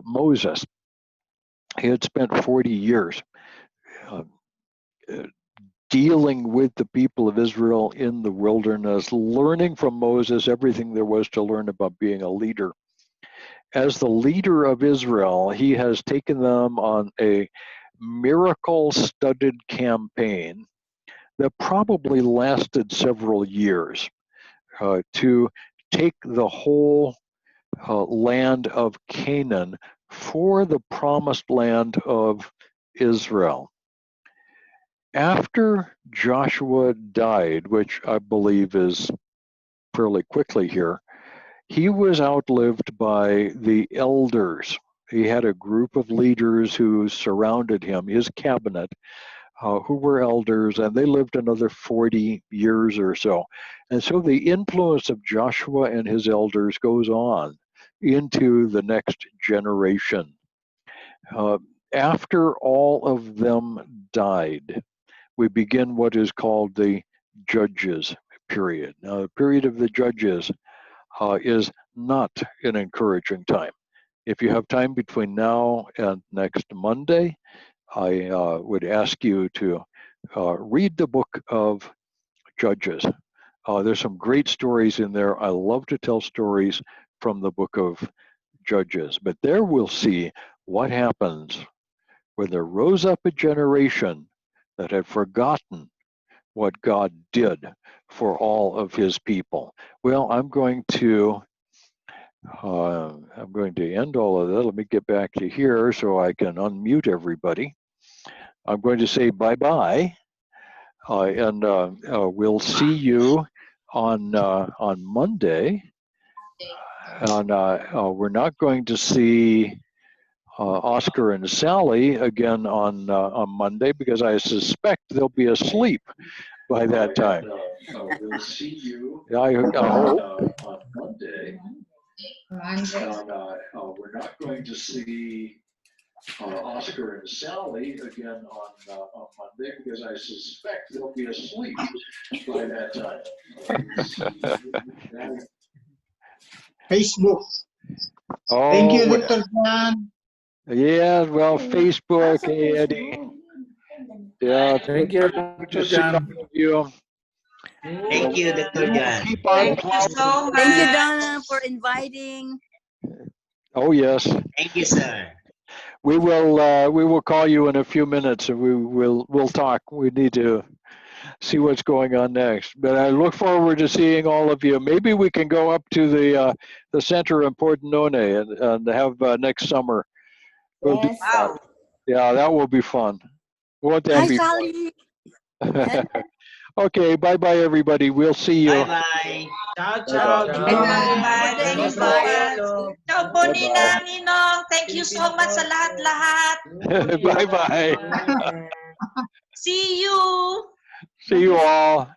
Moses. He had spent 40 years dealing with the people of Israel in the wilderness, learning from Moses everything there was to learn about being a leader. As the leader of Israel, he has taken them on a miracle-studded campaign that probably lasted several years to take the whole land of Canaan for the promised land of Israel. After Joshua died, which I believe is fairly quickly here, he was outlived by the elders. He had a group of leaders who surrounded him, his cabinet, who were elders, and they lived another 40 years or so. And so the influence of Joshua and his elders goes on into the next generation. After all of them died, we begin what is called the Judges period. Now, the period of the Judges is not an encouraging time. If you have time between now and next Monday, I would ask you to read the book of Judges. There's some great stories in there. I love to tell stories from the book of Judges, but there we'll see what happens when there rose up a generation that had forgotten what God did for all of his people. Well, I'm going to end all of that. Let me get back to here so I can unmute everybody. I'm going to say bye-bye, and we'll see you on Monday. And we're not going to see Oscar and Sally again on Monday because I suspect they'll be asleep by that time. We'll see you. I hope on Monday. And we're not going to see Oscar and Sally again on Monday because I suspect they'll be asleep by that time. Facebook. Oh, thank you, Dr. John. Yeah, well, Facebook, hey, Eddie. Yeah, Thank you, good to Dr. see all John. of you. Thank you, Dr. John. Keep on Thank you so much. Thank you, Donna, for inviting. Oh yes. Thank you, sir. We will call you in a few minutes and we'll talk. We need to see what's going on next. But I look forward to seeing all of you. Maybe we can go up to the center in Pordenone and have next summer. We'll do that. Wow. Yeah, that will be fun. Won't that Hi, be Sally. fun? Okay, bye-bye, everybody. We'll see you. Bye-bye. Ciao, ciao. Bye-bye. Bye-bye. Thank you so much. Ciao po, Bye-bye. Ninang, Ninong. Thank you so much sa lahat-lahat. Bye-bye. See you. See you all.